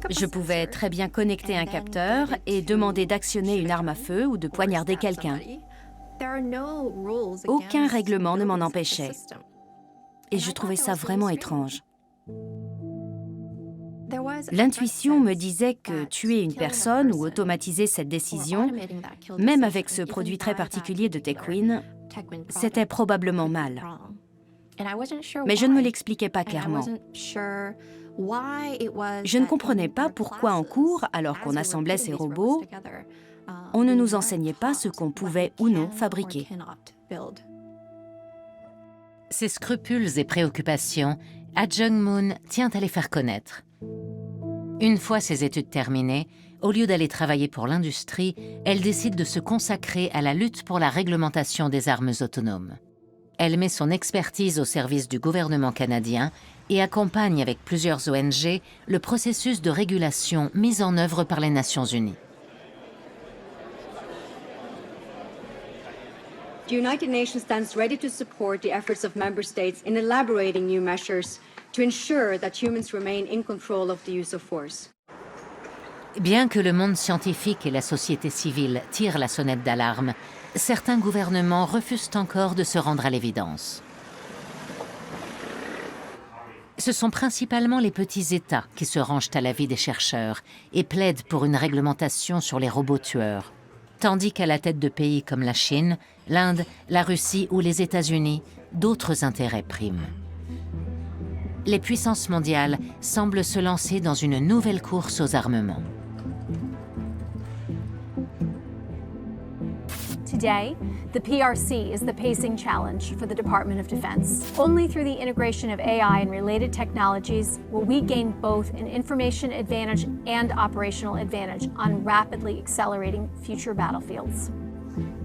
Je pouvais très bien connecter un capteur et demander d'actionner une arme à feu ou de poignarder quelqu'un. Aucun règlement ne m'en empêchait. Et je trouvais ça vraiment étrange. L'intuition me disait que tuer une personne ou automatiser cette décision, même avec ce produit très particulier de TechWin, c'était probablement mal. Mais je ne me l'expliquais pas clairement. Je ne comprenais pas pourquoi en cours, alors qu'on assemblait ces robots, on ne nous enseignait pas ce qu'on pouvait ou non fabriquer. Ses scrupules et préoccupations, Ah Jung-moon tient à les faire connaître. Une fois ses études terminées, au lieu d'aller travailler pour l'industrie, elle décide de se consacrer à la lutte pour la réglementation des armes autonomes. Elle met son expertise au service du gouvernement canadien et accompagne avec plusieurs ONG le processus de régulation mis en œuvre par les Nations Unies. The United Nations stands ready to support the efforts of member states in elaborating new measures to ensure that humans remain in control of the use of force. Bien que le monde scientifique et la société civile tirent la sonnette d'alarme, certains gouvernements refusent encore de se rendre à l'évidence. Ce sont principalement les petits États qui se rangent à l'avis des chercheurs et plaident pour une réglementation sur les robots tueurs, tandis qu'à la tête de pays comme la Chine, l'Inde, la Russie ou les États-Unis, d'autres intérêts priment. Les puissances mondiales semblent se lancer dans une nouvelle course aux armements. Today, the PRC is the pacing challenge for the Department of Defense. Only through the integration of AI and related technologies will we gain both an information advantage and operational advantage on rapidly accelerating future battlefields.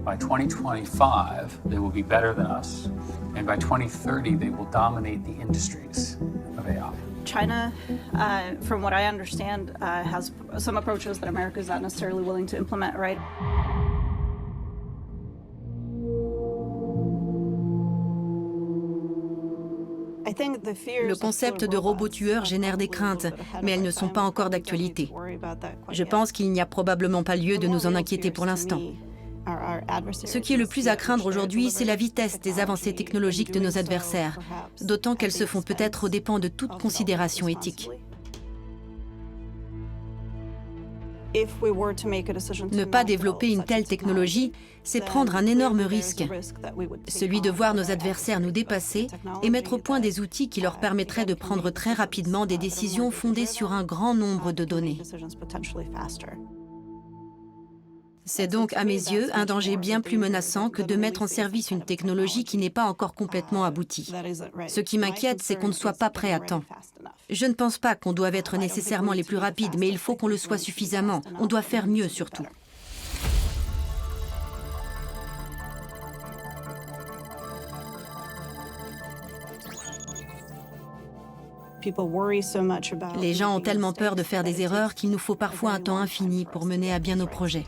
By 2025, they will be better than us, and by 2030, they will dominate the industries of AI. China, from what I understand, has some approaches that America is not necessarily willing to implement, right? Le concept de robot tueur génère des craintes, mais elles ne sont pas encore d'actualité. Je pense qu'il n'y a probablement pas lieu de nous en inquiéter pour l'instant. Ce qui est le plus à craindre aujourd'hui, c'est la vitesse des avancées technologiques de nos adversaires, d'autant qu'elles se font peut-être aux dépens de toute considération éthique. Ne pas développer une telle technologie, c'est prendre un énorme risque, celui de voir nos adversaires nous dépasser et mettre au point des outils qui leur permettraient de prendre très rapidement des décisions fondées sur un grand nombre de données. C'est donc, à mes yeux, un danger bien plus menaçant que de mettre en service une technologie qui n'est pas encore complètement aboutie. Ce qui m'inquiète, c'est qu'on ne soit pas prêt à temps. Je ne pense pas qu'on doive être nécessairement les plus rapides, mais il faut qu'on le soit suffisamment. On doit faire mieux surtout. Les gens ont tellement peur de faire des erreurs qu'il nous faut parfois un temps infini pour mener à bien nos projets.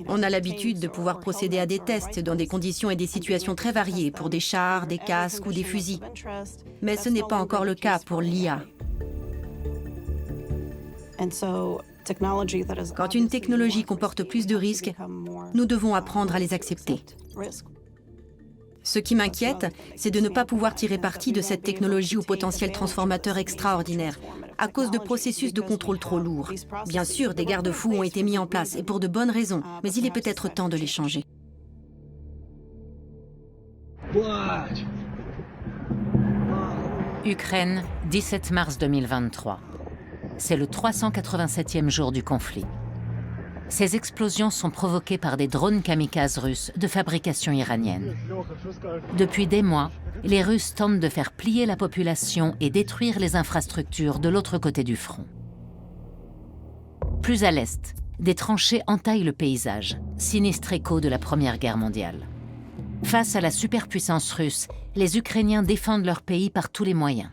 On a l'habitude de pouvoir procéder à des tests dans des conditions et des situations très variées pour des chars, des casques ou des fusils. Mais ce n'est pas encore le cas pour l'IA. Quand une technologie comporte plus de risques, nous devons apprendre à les accepter. Ce qui m'inquiète, c'est de ne pas pouvoir tirer parti de cette technologie au potentiel transformateur extraordinaire, à cause de processus de contrôle trop lourds. Bien sûr, des garde-fous ont été mis en place, et pour de bonnes raisons, mais il est peut-être temps de les changer. Ukraine, 17 mars 2023. C'est le 387e jour du conflit. Ces explosions sont provoquées par des drones kamikazes russes de fabrication iranienne. Depuis des mois, les Russes tentent de faire plier la population et détruire les infrastructures de l'autre côté du front. Plus à l'est, des tranchées entaillent le paysage, sinistre écho de la Première Guerre mondiale. Face à la superpuissance russe, les Ukrainiens défendent leur pays par tous les moyens.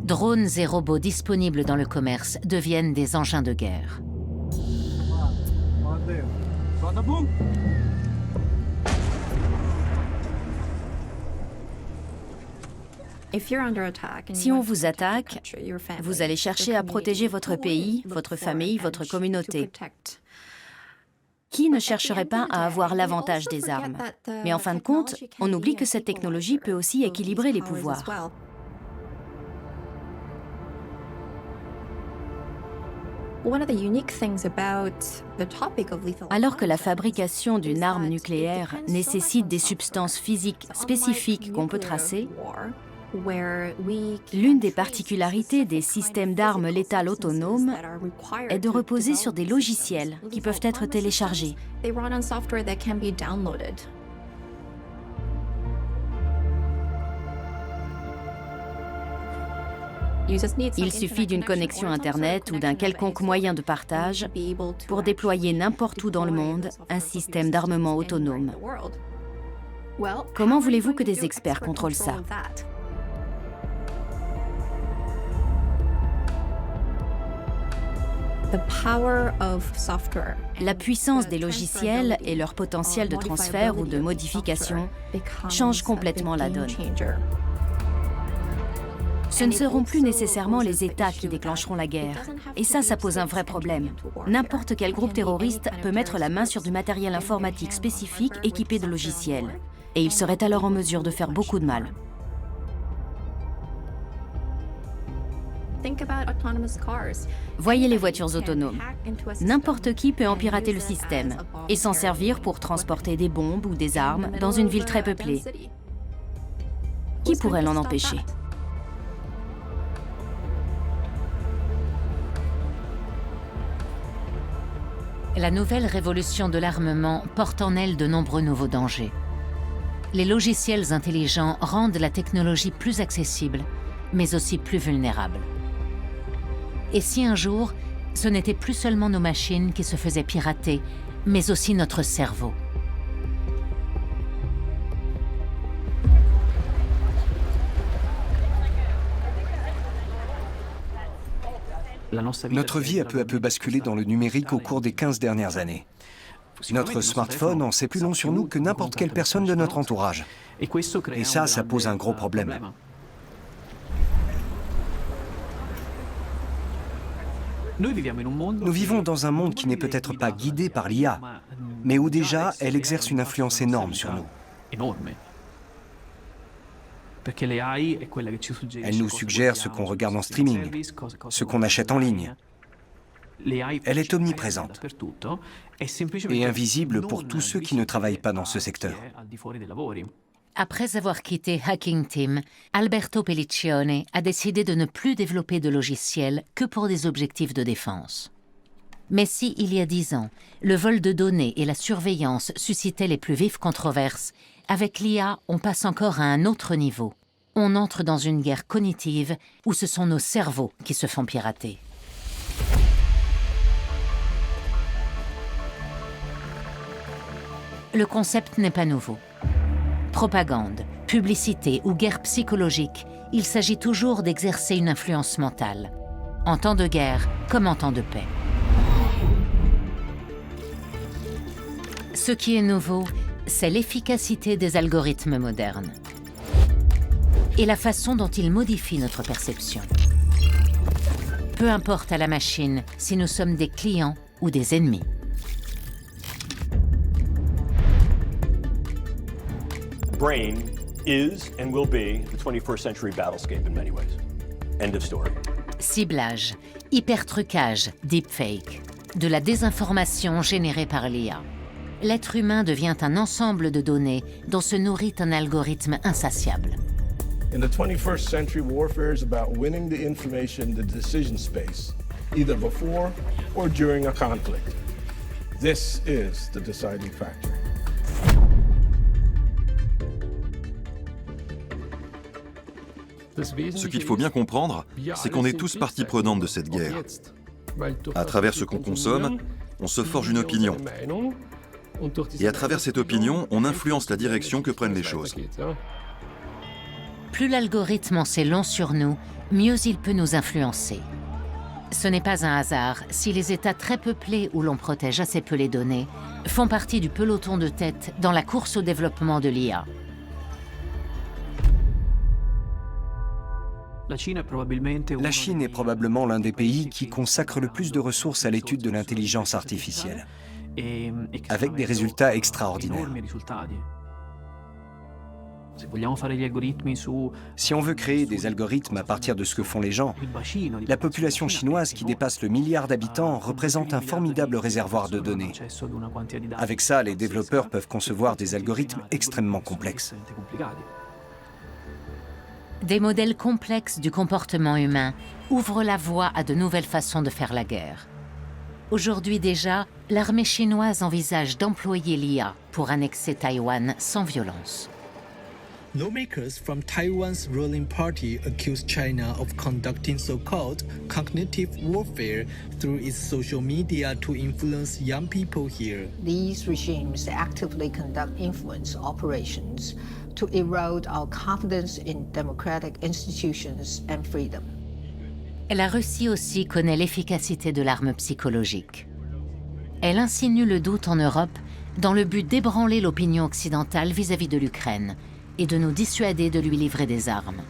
Drones et robots disponibles dans le commerce deviennent des engins de guerre. Si on vous attaque, vous allez chercher à protéger votre pays, votre famille, votre communauté. Qui ne chercherait pas à avoir l'avantage des armes? Mais en fin de compte, on oublie que cette technologie peut aussi équilibrer les pouvoirs. Alors que la fabrication d'une arme nucléaire nécessite des substances physiques spécifiques qu'on peut tracer, l'une des particularités des systèmes d'armes létales autonomes est de reposer sur des logiciels qui peuvent être téléchargés. Il suffit d'une connexion Internet ou d'un quelconque moyen de partage pour déployer n'importe où dans le monde un système d'armement autonome. Comment voulez-vous que des experts contrôlent ça? La puissance des logiciels et leur potentiel de transfert ou de modification changent complètement la donne. Ce ne seront plus nécessairement les États qui déclencheront la guerre. Et ça pose un vrai problème. N'importe quel groupe terroriste peut mettre la main sur du matériel informatique spécifique équipé de logiciels. Et il serait alors en mesure de faire beaucoup de mal. Voyez les voitures autonomes. N'importe qui peut en pirater le système et s'en servir pour transporter des bombes ou des armes dans une ville très peuplée. Qui pourrait l'en empêcher ? La nouvelle révolution de l'armement porte en elle de nombreux nouveaux dangers. Les logiciels intelligents rendent la technologie plus accessible, mais aussi plus vulnérable. Et si un jour, ce n'était plus seulement nos machines qui se faisaient pirater, mais aussi notre cerveau? Notre vie a peu à peu basculé dans le numérique au cours des 15 dernières années. Notre smartphone en sait plus long sur nous que n'importe quelle personne de notre entourage. Et ça pose un gros problème. Nous vivons dans un monde qui n'est peut-être pas guidé par l'IA, mais où déjà elle exerce une influence énorme sur nous. Elle nous suggère ce qu'on regarde en streaming, ce qu'on achète en ligne. Elle est omniprésente et invisible pour tous ceux qui ne travaillent pas dans ce secteur. Après avoir quitté Hacking Team, Alberto Pelliccione a décidé de ne plus développer de logiciels que pour des objectifs de défense. Mais si, il y a 10 ans, le vol de données et la surveillance suscitaient les plus vives controverses, avec l'IA, on passe encore à un autre niveau. On entre dans une guerre cognitive où ce sont nos cerveaux qui se font pirater. Le concept n'est pas nouveau. Propagande, publicité ou guerre psychologique, il s'agit toujours d'exercer une influence mentale, en temps de guerre comme en temps de paix. Ce qui est nouveau, c'est l'efficacité des algorithmes modernes et la façon dont ils modifient notre perception. Peu importe à la machine si nous sommes des clients ou des ennemis. Brain is and will be the 21st century battlescape in many ways. End of story. Ciblage, hypertrucage, deepfake, de la désinformation générée par l'IA. L'être humain devient un ensemble de données dont se nourrit un algorithme insatiable. In the 21st century, warfare is about winning the information, the decision space, either before or during a conflict. This is the deciding factor. Ce qu'il faut bien comprendre, c'est qu'on est tous partie prenante de cette guerre. À travers ce qu'on consomme, on se forge une opinion. Et à travers cette opinion, on influence la direction que prennent les choses. Plus l'algorithme en sait long sur nous, mieux il peut nous influencer. Ce n'est pas un hasard si les États très peuplés où l'on protège assez peu les données font partie du peloton de tête dans la course au développement de l'IA. La Chine est probablement l'un des pays qui consacre le plus de ressources à l'étude de l'intelligence artificielle, avec des résultats extraordinaires. Si on veut créer des algorithmes à partir de ce que font les gens, la population chinoise qui dépasse le milliard d'habitants représente un formidable réservoir de données. Avec ça, les développeurs peuvent concevoir des algorithmes extrêmement complexes. Des modèles complexes du comportement humain ouvrent la voie à de nouvelles façons de faire la guerre. Aujourd'hui déjà, l'armée chinoise envisage d'employer l'IA pour annexer Taïwan sans violence. Lawmakers from Taiwan's ruling party accuse China of conducting so-called cognitive warfare through its social media to influence young people here. These regimes actively conduct influence operations to erode our confidence in democratic institutions and freedom. La Russie aussi connaît l'efficacité de l'arme psychologique. Elle insinue le doute en Europe dans le but d'ébranler l'opinion occidentale vis-à-vis de l'Ukraine et de nous dissuader de lui livrer des armes.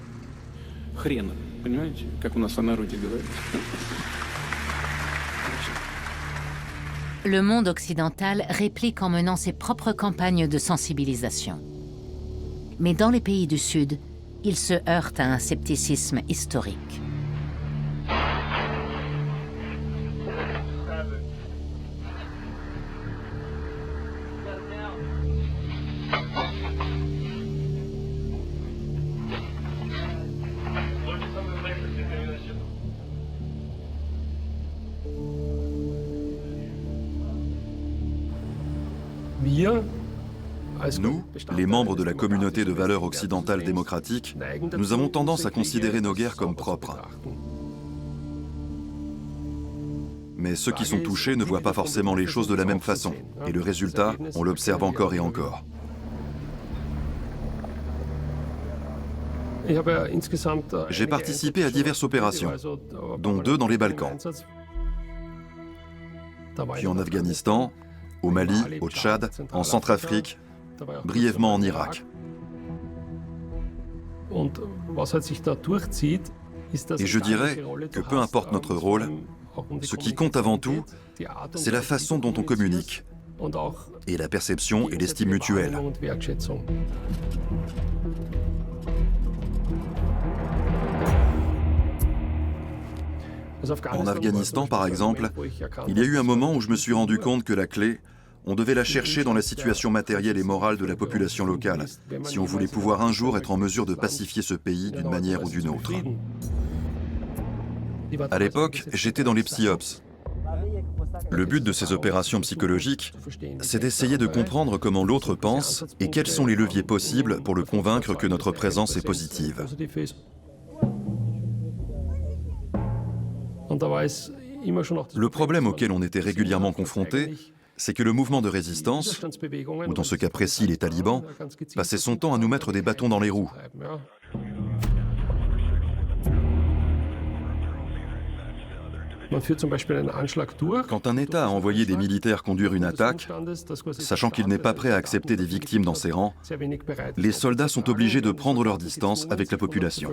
Le monde occidental réplique en menant ses propres campagnes de sensibilisation. Mais dans les pays du Sud, il se heurte à un scepticisme historique. Nous, les membres de la communauté de valeurs occidentales démocratiques, nous avons tendance à considérer nos guerres comme propres. Mais ceux qui sont touchés ne voient pas forcément les choses de la même façon. Et le résultat, on l'observe encore et encore. J'ai participé à diverses opérations, dont 2 dans les Balkans, puis en Afghanistan, au Mali, au Tchad, en Centrafrique, brièvement en Irak. Et je dirais que peu importe notre rôle, ce qui compte avant tout, c'est la façon dont on communique, et la perception et l'estime mutuelle. En Afghanistan, par exemple, il y a eu un moment où je me suis rendu compte que la clé, on devait la chercher dans la situation matérielle et morale de la population locale, si on voulait pouvoir un jour être en mesure de pacifier ce pays d'une manière ou d'une autre. À l'époque, j'étais dans les psyops. Le but de ces opérations psychologiques, c'est d'essayer de comprendre comment l'autre pense et quels sont les leviers possibles pour le convaincre que notre présence est positive. Le problème auquel on était régulièrement confronté, c'est que le mouvement de résistance, ou dans ce cas précis les talibans, passait son temps à nous mettre des bâtons dans les roues. Quand un État a envoyé des militaires conduire une attaque, sachant qu'il n'est pas prêt à accepter des victimes dans ses rangs, les soldats sont obligés de prendre leur distance avec la population.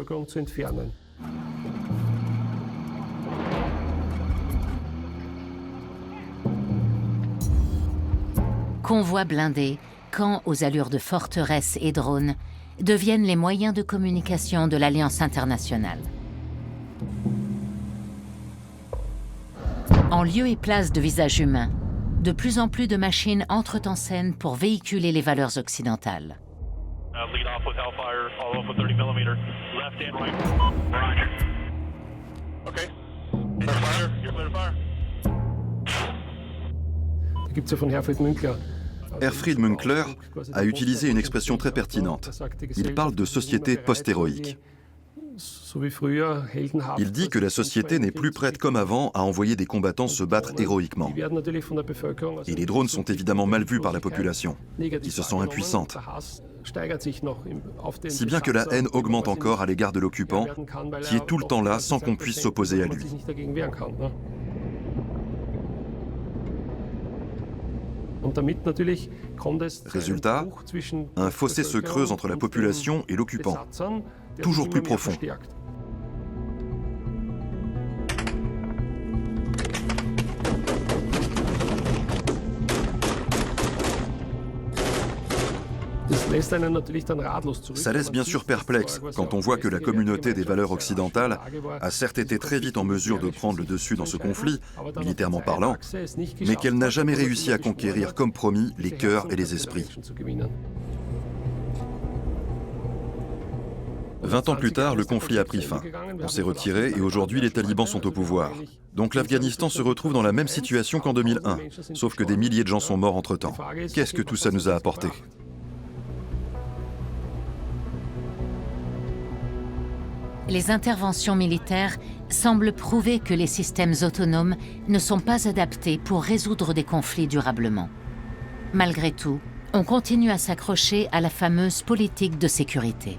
Convois blindés, camps aux allures de forteresses et drones, deviennent les moyens de communication de l'Alliance internationale. En lieu et place de visages humains, de plus en plus de machines entrent en scène pour véhiculer les valeurs occidentales. Herfried Münkler a utilisé une expression très pertinente. Il parle de société post-héroïque. Il dit que la société n'est plus prête comme avant à envoyer des combattants se battre héroïquement. Et les drones sont évidemment mal vus par la population, qui se sent impuissante. Si bien que la haine augmente encore à l'égard de l'occupant, qui est tout le temps là sans qu'on puisse s'opposer à lui. Résultat, un fossé se creuse entre la population et l'occupant, toujours plus profond. Ça laisse bien sûr perplexe quand on voit que la communauté des valeurs occidentales a certes été très vite en mesure de prendre le dessus dans ce conflit, militairement parlant, mais qu'elle n'a jamais réussi à conquérir comme promis les cœurs et les esprits. 20 ans plus tard, le conflit a pris fin. On s'est retiré et aujourd'hui les talibans sont au pouvoir. Donc l'Afghanistan se retrouve dans la même situation qu'en 2001, sauf que des milliers de gens sont morts entre-temps. Qu'est-ce que tout ça nous a apporté ? Les interventions militaires semblent prouver que les systèmes autonomes ne sont pas adaptés pour résoudre des conflits durablement. Malgré tout, on continue à s'accrocher à la fameuse politique de sécurité.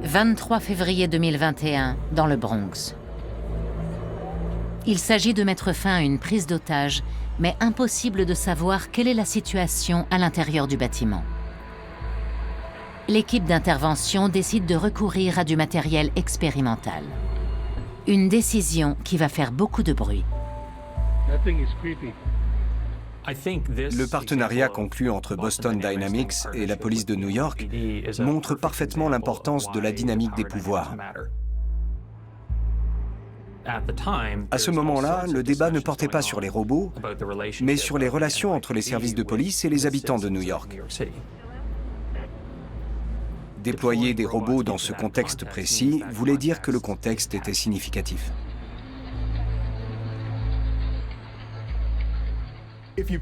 « 23 février 2021, dans le Bronx. Il s'agit de mettre fin à une prise d'otage, mais impossible de savoir quelle est la situation à l'intérieur du bâtiment. L'équipe d'intervention décide de recourir à du matériel expérimental. Une décision qui va faire beaucoup de bruit. Le partenariat conclu entre Boston Dynamics et la police de New York montre parfaitement l'importance de la dynamique des pouvoirs. À ce moment-là, le débat ne portait pas sur les robots, mais sur les relations entre les services de police et les habitants de New York. Déployer des robots dans ce contexte précis voulait dire que le contexte était significatif.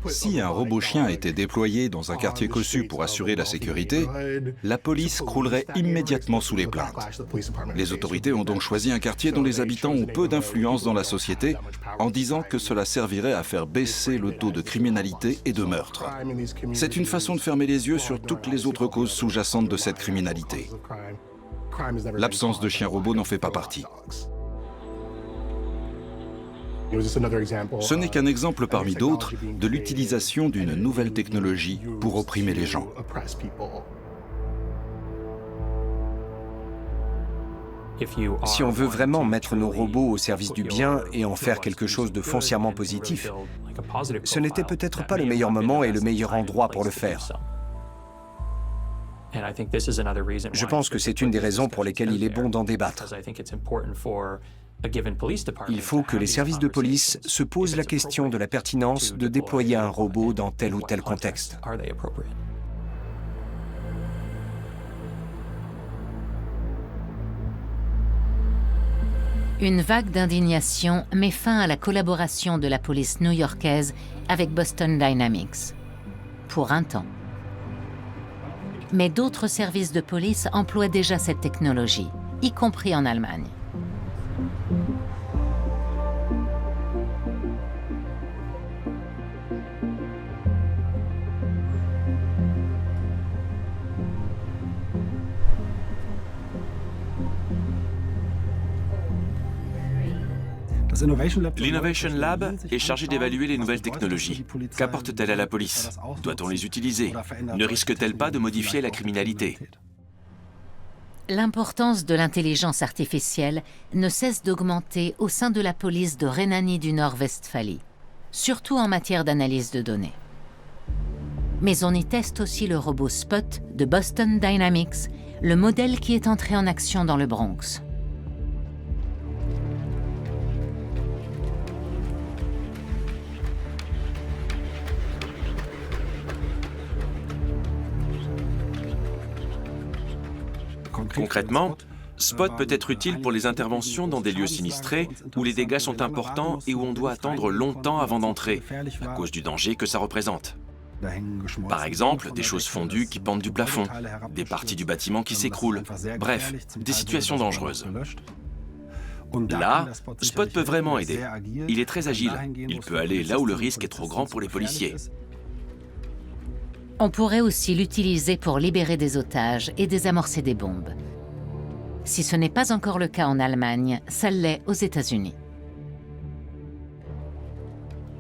Si un robot chien était déployé dans un quartier cossu pour assurer la sécurité, la police croulerait immédiatement sous les plaintes. Les autorités ont donc choisi un quartier dont les habitants ont peu d'influence dans la société, en disant que cela servirait à faire baisser le taux de criminalité et de meurtre. C'est une façon de fermer les yeux sur toutes les autres causes sous-jacentes de cette criminalité. L'absence de chiens robots n'en fait pas partie. Ce n'est qu'un exemple parmi d'autres de l'utilisation d'une nouvelle technologie pour opprimer les gens. Si on veut vraiment mettre nos robots au service du bien et en faire quelque chose de foncièrement positif, ce n'était peut-être pas le meilleur moment et le meilleur endroit pour le faire. Je pense que c'est une des raisons pour lesquelles il est bon d'en débattre. Il faut que les services de police se posent la question de la pertinence de déployer un robot dans tel ou tel contexte. Une vague d'indignation met fin à la collaboration de la police new-yorkaise avec Boston Dynamics. Pour un temps. Mais d'autres services de police emploient déjà cette technologie, y compris en Allemagne. L'Innovation Lab est chargé d'évaluer les nouvelles technologies. Qu'apportent-elles à la police? Doit-on les utiliser? Ne risque-t-elle pas de modifier la criminalité? L'importance de l'intelligence artificielle ne cesse d'augmenter au sein de la police de Rhénanie du Nord-Westphalie, surtout en matière d'analyse de données. Mais on y teste aussi le robot Spot de Boston Dynamics, le modèle qui est entré en action dans le Bronx. Concrètement, Spot peut être utile pour les interventions dans des lieux sinistrés où les dégâts sont importants et où on doit attendre longtemps avant d'entrer, à cause du danger que ça représente. Par exemple, des choses fondues qui pendent du plafond, des parties du bâtiment qui s'écroulent, bref, des situations dangereuses. Là, Spot peut vraiment aider. Il est très agile. Il peut aller là où le risque est trop grand pour les policiers. On pourrait aussi l'utiliser pour libérer des otages et désamorcer des bombes. Si ce n'est pas encore le cas en Allemagne, ça l'est aux États-Unis.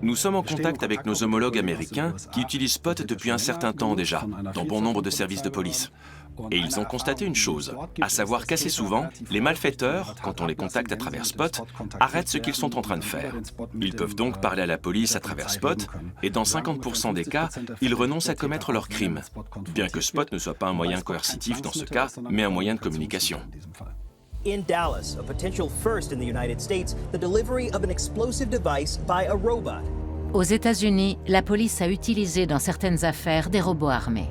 Nous sommes en contact avec nos homologues américains qui utilisent Spot depuis un certain temps déjà, dans bon nombre de services de police. Et ils ont constaté une chose, à savoir qu'assez souvent, les malfaiteurs, quand on les contacte à travers Spot, arrêtent ce qu'ils sont en train de faire. Ils peuvent donc parler à la police à travers Spot, et dans 50% des cas, ils renoncent à commettre leur crime, bien que Spot ne soit pas un moyen coercitif dans ce cas, mais un moyen de communication. In Dallas, a potential first in the United States, the delivery of an explosive device by a robot. Aux États-Unis, la police a utilisé dans certaines affaires des robots armés.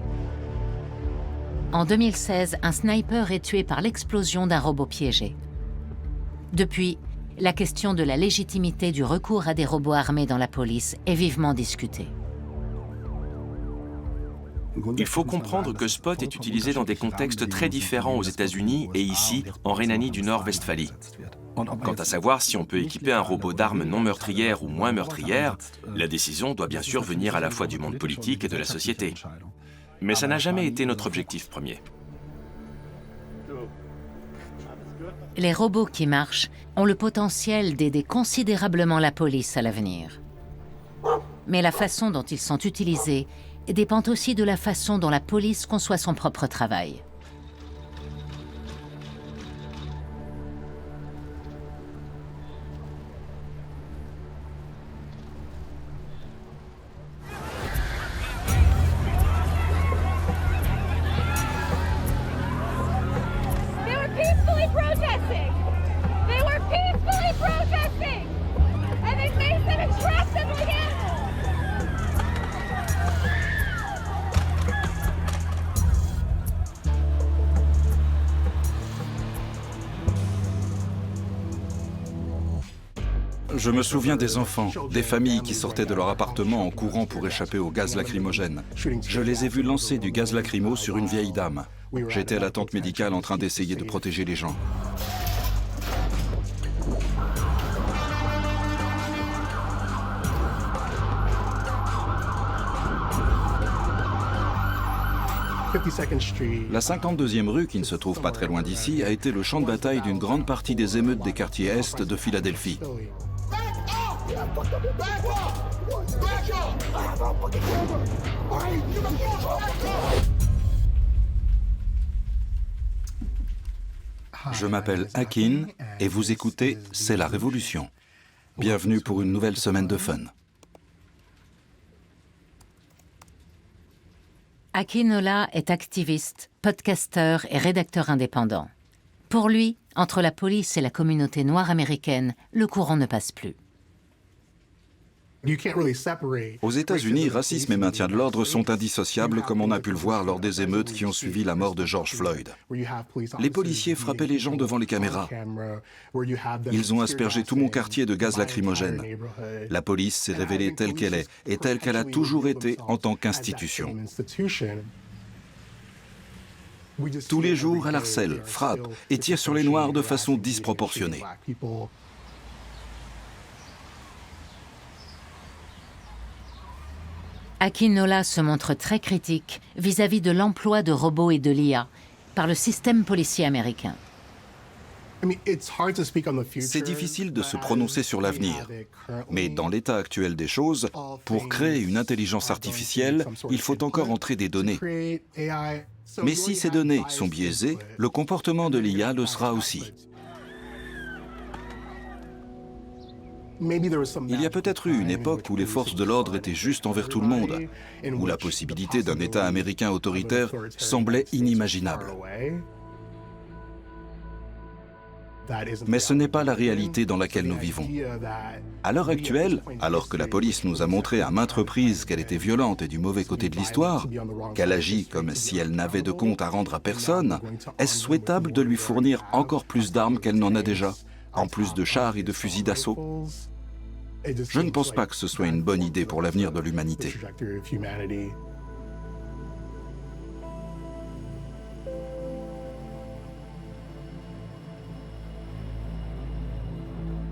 En 2016, un sniper est tué par l'explosion d'un robot piégé. Depuis, la question de la légitimité du recours à des robots armés dans la police est vivement discutée. Il faut comprendre que Spot est utilisé dans des contextes très différents aux États-Unis et ici, en Rhénanie du Nord-Westphalie. Quant à savoir si on peut équiper un robot d'armes non meurtrières ou moins meurtrières, la décision doit bien sûr venir à la fois du monde politique et de la société. Mais ça n'a jamais été notre objectif premier. Les robots qui marchent ont le potentiel d'aider considérablement la police à l'avenir. Mais la façon dont ils sont utilisés dépend aussi de la façon dont la police conçoit son propre travail. They were peacefully protesting! They were peacefully protesting! And they made them and trapped them like animals! Je me souviens des enfants, des familles qui sortaient de leur appartement en courant pour échapper au gaz lacrymogène. Je les ai vus lancer du gaz lacrymo sur une vieille dame. J'étais à la tente médicale en train d'essayer de protéger les gens. La 52e rue, qui ne se trouve pas très loin d'ici, a été le champ de bataille d'une grande partie des émeutes des quartiers est de Philadelphie. Je m'appelle Akin et vous écoutez C'est la Révolution. Bienvenue pour une nouvelle semaine de fun. Akin Ola est activiste, podcasteur et rédacteur indépendant. Pour lui, entre la police et la communauté noire américaine, le courant ne passe plus. Aux États-Unis, racisme et maintien de l'ordre sont indissociables, comme on a pu le voir lors des émeutes qui ont suivi la mort de George Floyd. Les policiers frappaient les gens devant les caméras. Ils ont aspergé tout mon quartier de gaz lacrymogène. La police s'est révélée telle qu'elle est, et telle qu'elle a toujours été en tant qu'institution. Tous les jours, elle harcèle, frappe et tire sur les Noirs de façon disproportionnée. Akin Ola se montre très critique vis-à-vis de l'emploi de robots et de l'IA par le système policier américain. C'est difficile de se prononcer sur l'avenir, mais dans l'état actuel des choses, pour créer une intelligence artificielle, il faut encore entrer des données. Mais si ces données sont biaisées, le comportement de l'IA le sera aussi. Il y a peut-être eu une époque où les forces de l'ordre étaient justes envers tout le monde, où la possibilité d'un État américain autoritaire semblait inimaginable. Mais ce n'est pas la réalité dans laquelle nous vivons. À l'heure actuelle, alors que la police nous a montré à maintes reprises qu'elle était violente et du mauvais côté de l'histoire, qu'elle agit comme si elle n'avait de compte à rendre à personne, est-ce souhaitable de lui fournir encore plus d'armes qu'elle n'en a déjà, en plus de chars et de fusils d'assaut? Je ne pense pas que ce soit une bonne idée pour l'avenir de l'humanité.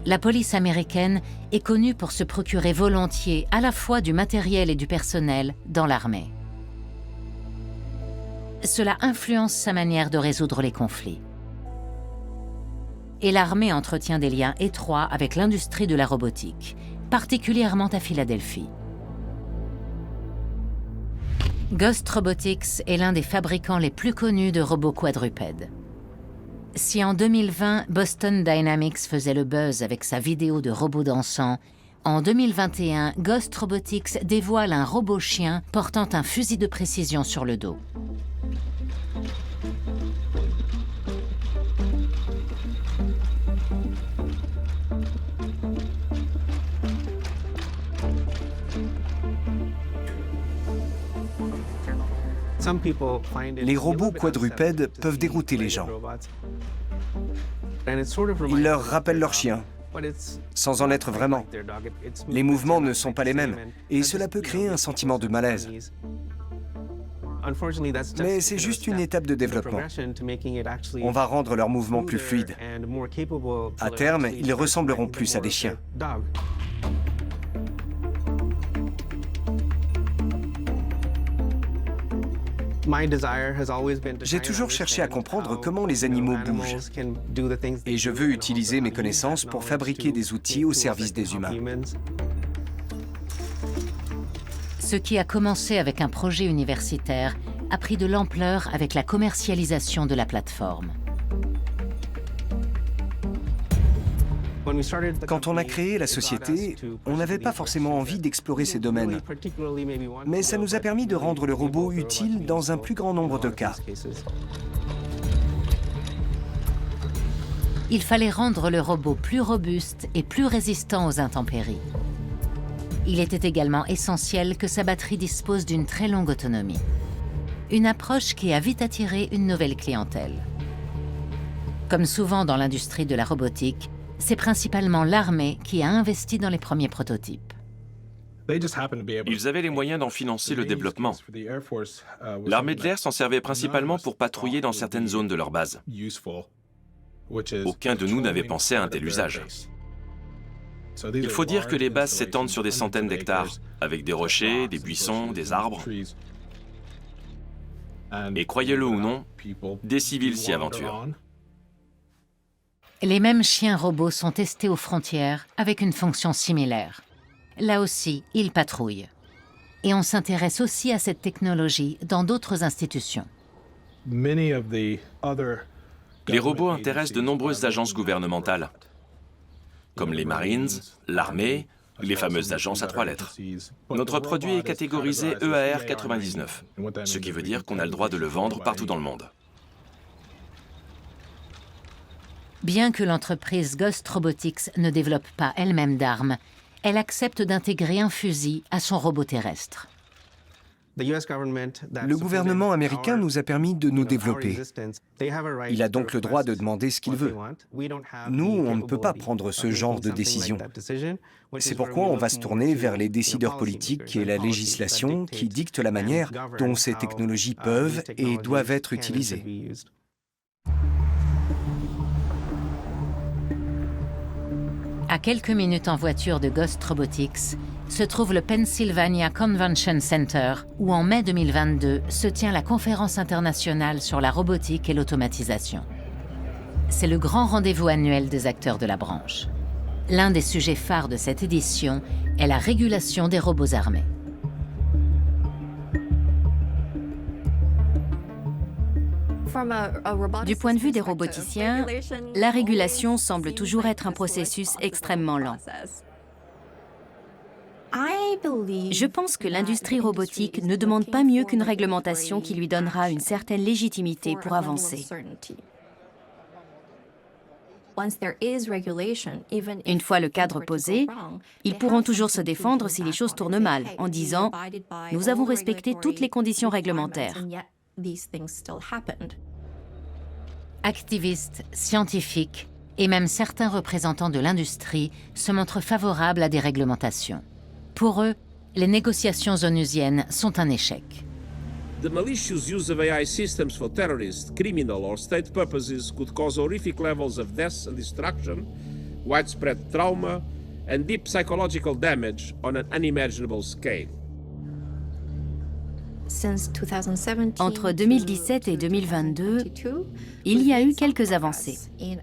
La police américaine est connue pour se procurer volontiers à la fois du matériel et du personnel dans l'armée. Cela influence sa manière de résoudre les conflits. Et l'armée entretient des liens étroits avec l'industrie de la robotique, particulièrement à Philadelphie. Ghost Robotics est l'un des fabricants les plus connus de robots quadrupèdes. Si en 2020, Boston Dynamics faisait le buzz avec sa vidéo de robots dansant, en 2021, Ghost Robotics dévoile un robot chien portant un fusil de précision sur le dos. Les robots quadrupèdes peuvent dérouter les gens. Ils leur rappellent leur chien, sans en être vraiment. Les mouvements ne sont pas les mêmes, et cela peut créer un sentiment de malaise. Mais c'est juste une étape de développement. On va rendre leurs mouvements plus fluides. À terme, ils ressembleront plus à des chiens. J'ai toujours cherché à comprendre comment les animaux bougent. Et je veux utiliser mes connaissances pour fabriquer des outils au service des humains. Ce qui a commencé avec un projet universitaire a pris de l'ampleur avec la commercialisation de la plateforme. Quand on a créé la société, on n'avait pas forcément envie d'explorer ces domaines. Mais ça nous a permis de rendre le robot utile dans un plus grand nombre de cas. Il fallait rendre le robot plus robuste et plus résistant aux intempéries. Il était également essentiel que sa batterie dispose d'une très longue autonomie. Une approche qui a vite attiré une nouvelle clientèle. Comme souvent dans l'industrie de la robotique, c'est principalement l'armée qui a investi dans les premiers prototypes. Ils avaient les moyens d'en financer le développement. L'armée de l'air s'en servait principalement pour patrouiller dans certaines zones de leur base. Aucun de nous n'avait pensé à un tel usage. Il faut dire que les bases s'étendent sur des centaines d'hectares, avec des rochers, des buissons, des arbres. Et croyez-le ou non, des civils s'y aventurent. Les mêmes chiens robots sont testés aux frontières avec une fonction similaire. Là aussi, ils patrouillent. Et on s'intéresse aussi à cette technologie dans d'autres institutions. Les robots intéressent de nombreuses agences gouvernementales, comme les Marines, l'armée, les fameuses agences à 3 lettres. Notre produit est catégorisé EAR 99, ce qui veut dire qu'on a le droit de le vendre partout dans le monde. Bien que l'entreprise Ghost Robotics ne développe pas elle-même d'armes, elle accepte d'intégrer un fusil à son robot terrestre. Le gouvernement américain nous a permis de nous développer. Il a donc le droit de demander ce qu'il veut. Nous, on ne peut pas prendre ce genre de décision. C'est pourquoi on va se tourner vers les décideurs politiques et la législation qui dictent la manière dont ces technologies peuvent et doivent être utilisées. À quelques minutes en voiture de Ghost Robotics, se trouve le Pennsylvania Convention Center, où en mai 2022 se tient la conférence internationale sur la robotique et l'automatisation. C'est le grand rendez-vous annuel des acteurs de la branche. L'un des sujets phares de cette édition est la régulation des robots armés. Du point de vue des roboticiens, la régulation semble toujours être un processus extrêmement lent. Je pense que l'industrie robotique ne demande pas mieux qu'une réglementation qui lui donnera une certaine légitimité pour avancer. Une fois le cadre posé, ils pourront toujours se défendre si les choses tournent mal, en disant « Nous avons respecté toutes les conditions réglementaires ». Activistes, scientifiques et même certains représentants de l'industrie se montrent favorables à des réglementations. Pour eux, les négociations onusiennes sont un échec. The malicious use of AI systems for terrorist, criminal or state purposes could cause horrific levels of death and destruction, widespread trauma, and deep psychological damage on an unimaginable scale. Entre 2017 et 2022, il y a eu quelques avancées.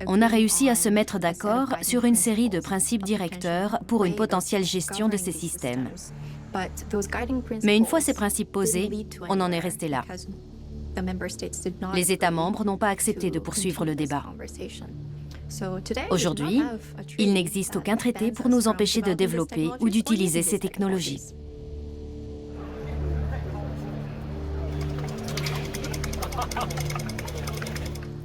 On a réussi à se mettre d'accord sur une série de principes directeurs pour une potentielle gestion de ces systèmes. Mais une fois ces principes posés, on en est resté là. Les États membres n'ont pas accepté de poursuivre le débat. Aujourd'hui, il n'existe aucun traité pour nous empêcher de développer ou d'utiliser ces technologies.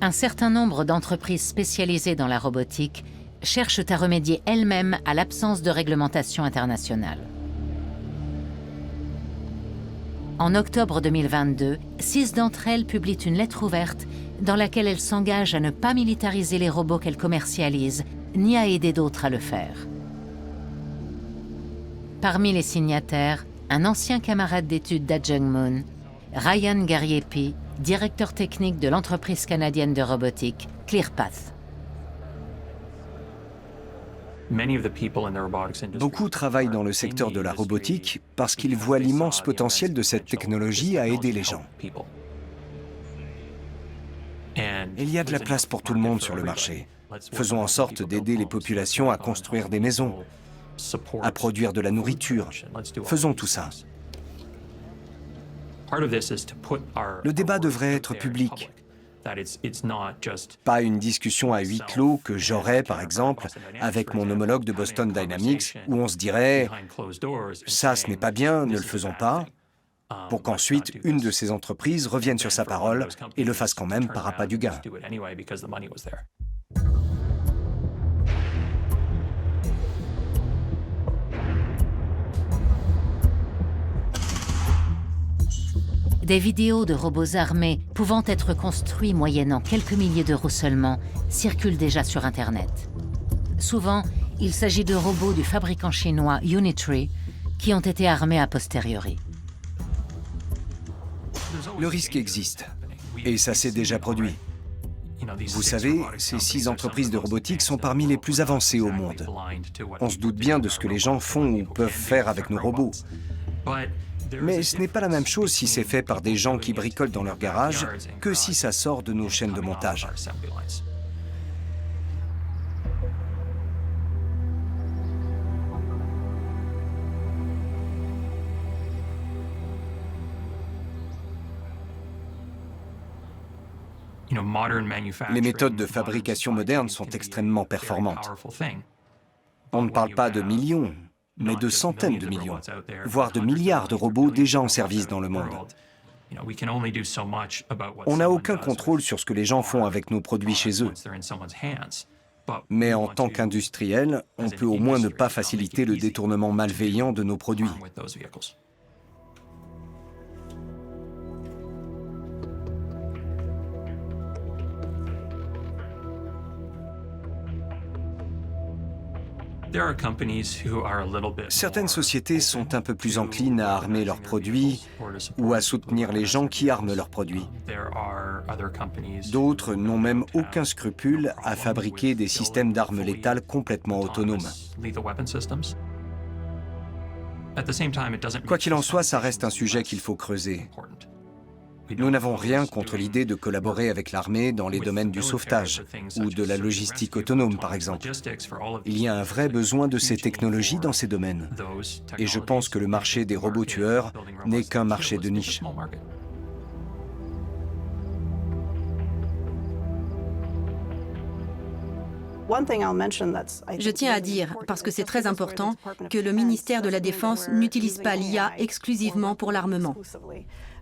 Un certain nombre d'entreprises spécialisées dans la robotique cherchent à remédier elles-mêmes à l'absence de réglementation internationale. En octobre 2022, 6 d'entre elles publient une lettre ouverte dans laquelle elles s'engagent à ne pas militariser les robots qu'elles commercialisent, ni à aider d'autres à le faire. Parmi les signataires, un ancien camarade d'études d'Ajung Moon, Ryan Gariepi, directeur technique de l'entreprise canadienne de robotique ClearPath. Beaucoup travaillent dans le secteur de la robotique parce qu'ils voient l'immense potentiel de cette technologie à aider les gens. Il y a de la place pour tout le monde sur le marché. Faisons en sorte d'aider les populations à construire des maisons, à produire de la nourriture. Faisons tout ça. Le débat devrait être public. Pas une discussion à huis clos que j'aurais, par exemple, avec mon homologue de Boston Dynamics, où on se dirait « ça, ce n'est pas bien, ne le faisons pas », pour qu'ensuite une de ces entreprises revienne sur sa parole et le fasse quand même par appât du gain. Des vidéos de robots armés pouvant être construits moyennant quelques milliers d'euros seulement circulent déjà sur Internet. Souvent, il s'agit de robots du fabricant chinois Unitree qui ont été armés a posteriori. Le risque existe, et ça s'est déjà produit. Vous savez, ces 6 entreprises de robotique sont parmi les plus avancées au monde. On se doute bien de ce que les gens font ou peuvent faire avec nos robots. Mais ce n'est pas la même chose si c'est fait par des gens qui bricolent dans leur garage que si ça sort de nos chaînes de montage. Les méthodes de fabrication modernes sont extrêmement performantes. On ne parle pas de millions, mais de centaines de millions, voire de milliards de robots déjà en service dans le monde. On n'a aucun contrôle sur ce que les gens font avec nos produits chez eux. Mais en tant qu'industriel, on peut au moins ne pas faciliter le détournement malveillant de nos produits. Certaines sociétés sont un peu plus enclines à armer leurs produits ou à soutenir les gens qui arment leurs produits. D'autres n'ont même aucun scrupule à fabriquer des systèmes d'armes létales complètement autonomes. Quoi qu'il en soit, ça reste un sujet qu'il faut creuser. Nous n'avons rien contre l'idée de collaborer avec l'armée dans les domaines du sauvetage ou de la logistique autonome, par exemple. Il y a un vrai besoin de ces technologies dans ces domaines. Et je pense que le marché des robots tueurs n'est qu'un marché de niche. Je tiens à dire, parce que c'est très important, que le ministère de la Défense n'utilise pas l'IA exclusivement pour l'armement.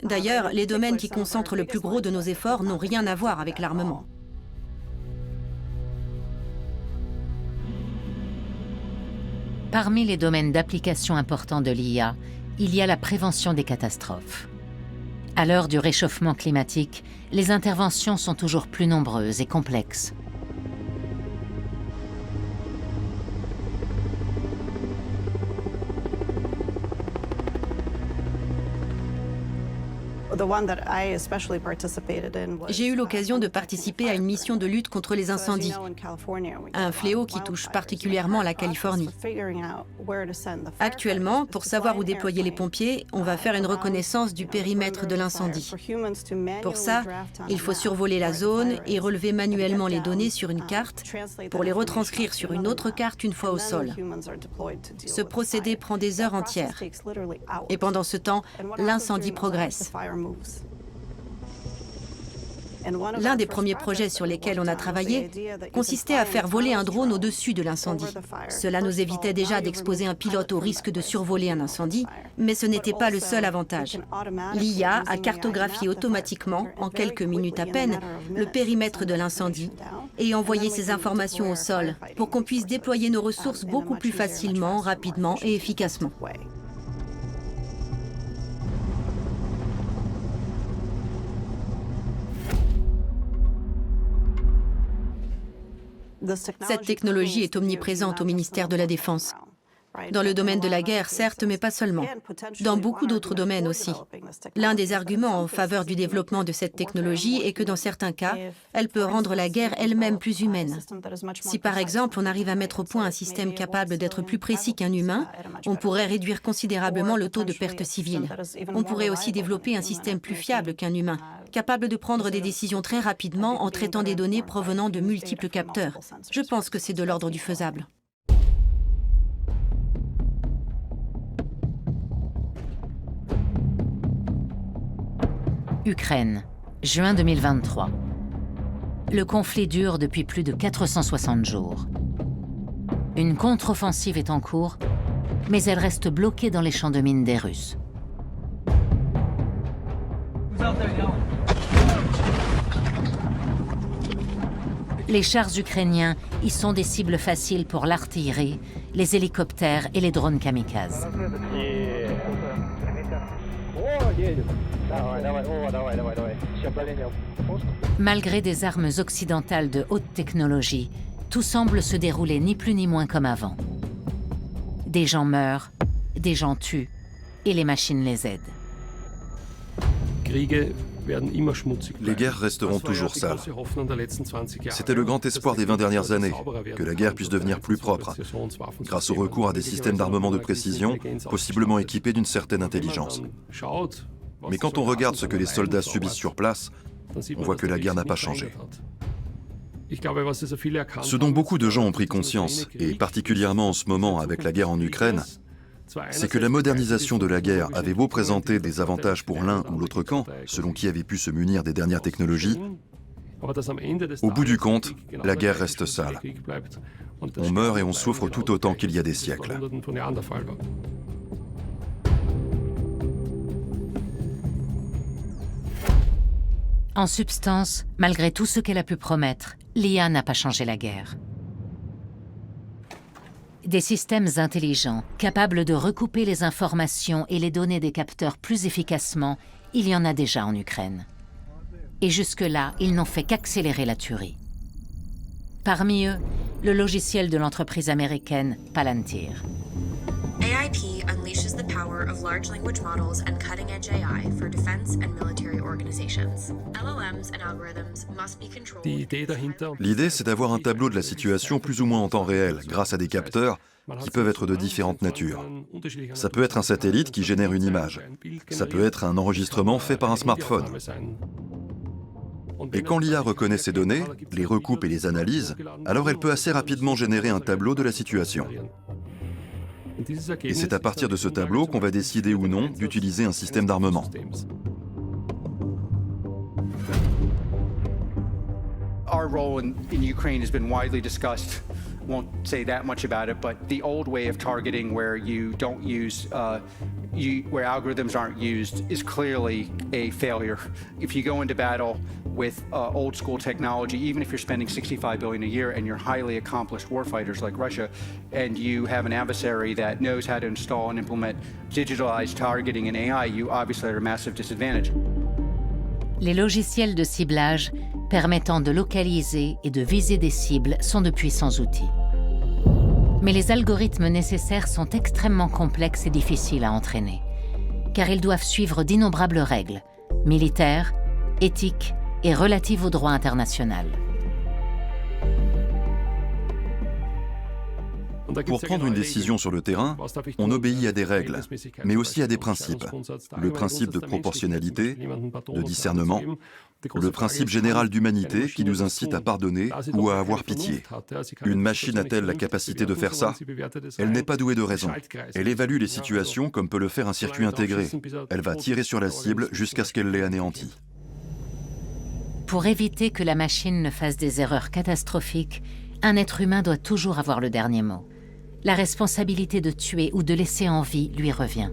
D'ailleurs, les domaines qui concentrent le plus gros de nos efforts n'ont rien à voir avec l'armement. Parmi les domaines d'application importants de l'IA, il y a la prévention des catastrophes. À l'heure du réchauffement climatique, les interventions sont toujours plus nombreuses et complexes. J'ai eu l'occasion de participer à une mission de lutte contre les incendies, un fléau qui touche particulièrement la Californie. Actuellement, pour savoir où déployer les pompiers, on va faire une reconnaissance du périmètre de l'incendie. Pour ça, il faut survoler la zone et relever manuellement les données sur une carte pour les retranscrire sur une autre carte une fois au sol. Ce procédé prend des heures entières. Et pendant ce temps, l'incendie progresse. L'un des premiers projets sur lesquels on a travaillé consistait à faire voler un drone au-dessus de l'incendie. Cela nous évitait déjà d'exposer un pilote au risque de survoler un incendie, mais ce n'était pas le seul avantage. L'IA a cartographié automatiquement, en quelques minutes à peine, le périmètre de l'incendie et envoyé ces informations au sol pour qu'on puisse déployer nos ressources beaucoup plus facilement, rapidement et efficacement. Cette technologie est omniprésente au ministère de la Défense. Dans le domaine de la guerre, certes, mais pas seulement. Dans beaucoup d'autres domaines aussi. L'un des arguments en faveur du développement de cette technologie est que dans certains cas, elle peut rendre la guerre elle-même plus humaine. Si par exemple, on arrive à mettre au point un système capable d'être plus précis qu'un humain, on pourrait réduire considérablement le taux de pertes civiles. On pourrait aussi développer un système plus fiable qu'un humain, capable de prendre des décisions très rapidement en traitant des données provenant de multiples capteurs. Je pense que c'est de l'ordre du faisable. Ukraine, juin 2023. Le conflit dure depuis plus de 460 jours. Une contre-offensive est en cours, mais elle reste bloquée dans les champs de mines des Russes. Les chars ukrainiens y sont des cibles faciles pour l'artillerie, les hélicoptères et les drones kamikazes. Malgré des armes occidentales de haute technologie, tout semble se dérouler ni plus ni moins comme avant. Des gens meurent, des gens tuent, et les machines les aident. Les guerres resteront toujours sales. C'était le grand espoir des 20 dernières années, que la guerre puisse devenir plus propre, grâce au recours à des systèmes d'armement de précision, possiblement équipés d'une certaine intelligence. Mais quand on regarde ce que les soldats subissent sur place, on voit que la guerre n'a pas changé. Ce dont beaucoup de gens ont pris conscience, et particulièrement en ce moment avec la guerre en Ukraine, c'est que la modernisation de la guerre avait beau présenter des avantages pour l'un ou l'autre camp, selon qui avait pu se munir des dernières technologies, au bout du compte, la guerre reste sale. On meurt et on souffre tout autant qu'il y a des siècles. En substance, malgré tout ce qu'elle a pu promettre, l'IA n'a pas changé la guerre. Des systèmes intelligents, capables de recouper les informations et les données des capteurs plus efficacement, il y en a déjà en Ukraine. Et jusque-là, ils n'ont fait qu'accélérer la tuerie. Parmi eux, le logiciel de l'entreprise américaine Palantir. AIP unleashes the power of large language models and cutting-edge AI for defense and military organizations. LLMs and algorithms must be controlled. L'idée, c'est d'avoir un tableau de la situation plus ou moins en temps réel, grâce à des capteurs qui peuvent être de différentes natures. Ça peut être un satellite qui génère une image. Ça peut être un enregistrement fait par un smartphone. Et quand l'IA reconnaît ces données, les recoupe et les analyse, alors elle peut assez rapidement générer un tableau de la situation. Et c'est à partir de ce tableau qu'on va décider ou non d'utiliser un système d'armement. Our role in Ukraine has been widely discussed. Won't say that much about it, but the old way of targeting where you don't use, where algorithms aren't used is clearly a failure. If you go into battle with old school technology, even if you're spending $65 billion a year and you're highly accomplished warfighters like Russia, and you have an adversary that knows how to install and implement digitalized targeting and AI, you obviously are at a massive disadvantage. Les logiciels de ciblage permettant de localiser et de viser des cibles sont de puissants outils. Mais les algorithmes nécessaires sont extrêmement complexes et difficiles à entraîner, car ils doivent suivre d'innombrables règles, militaire, éthique et relative au droit international. Pour prendre une décision sur le terrain, on obéit à des règles, mais aussi à des principes. Le principe de proportionnalité, de discernement, le principe général d'humanité qui nous incite à pardonner ou à avoir pitié. Une machine a-t-elle la capacité de faire ça? Elle n'est pas douée de raison. Elle évalue les situations comme peut le faire un circuit intégré. Elle va tirer sur la cible jusqu'à ce qu'elle l'ait anéantie. Pour éviter que la machine ne fasse des erreurs catastrophiques, un être humain doit toujours avoir le dernier mot. La responsabilité de tuer ou de laisser en vie lui revient.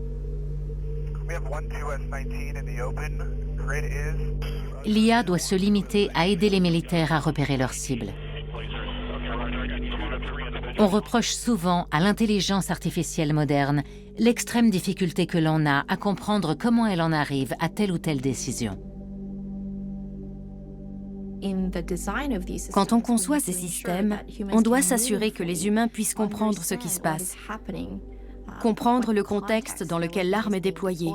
L'IA doit se limiter à aider les militaires à repérer leurs cibles. On reproche souvent à l'intelligence artificielle moderne l'extrême difficulté que l'on a à comprendre comment elle en arrive à telle ou telle décision. Quand on conçoit ces systèmes, on doit s'assurer que les humains puissent comprendre ce qui se passe, comprendre le contexte dans lequel l'arme est déployée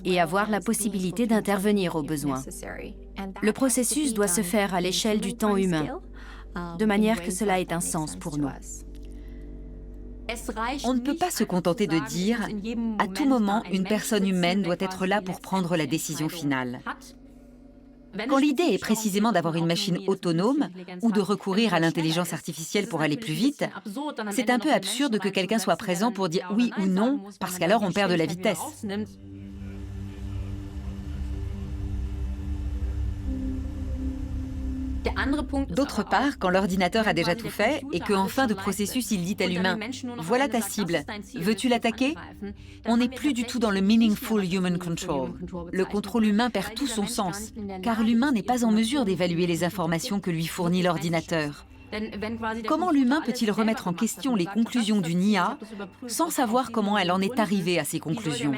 et avoir la possibilité d'intervenir au besoin. Le processus doit se faire à l'échelle du temps humain, de manière que cela ait un sens pour nous. On ne peut pas se contenter de dire « à tout moment, une personne humaine doit être là pour prendre la décision finale ». Quand l'idée est précisément d'avoir une machine autonome ou de recourir à l'intelligence artificielle pour aller plus vite, c'est un peu absurde que quelqu'un soit présent pour dire oui ou non, parce qu'alors on perd de la vitesse. D'autre part, quand l'ordinateur a déjà tout fait et qu'en fin de processus, il dit à l'humain « Voilà ta cible, veux-tu l'attaquer ?» On n'est plus du tout dans le meaningful human control. Le contrôle humain perd tout son sens, car l'humain n'est pas en mesure d'évaluer les informations que lui fournit l'ordinateur. Comment l'humain peut-il remettre en question les conclusions d'une IA sans savoir comment elle en est arrivée à ces conclusions ?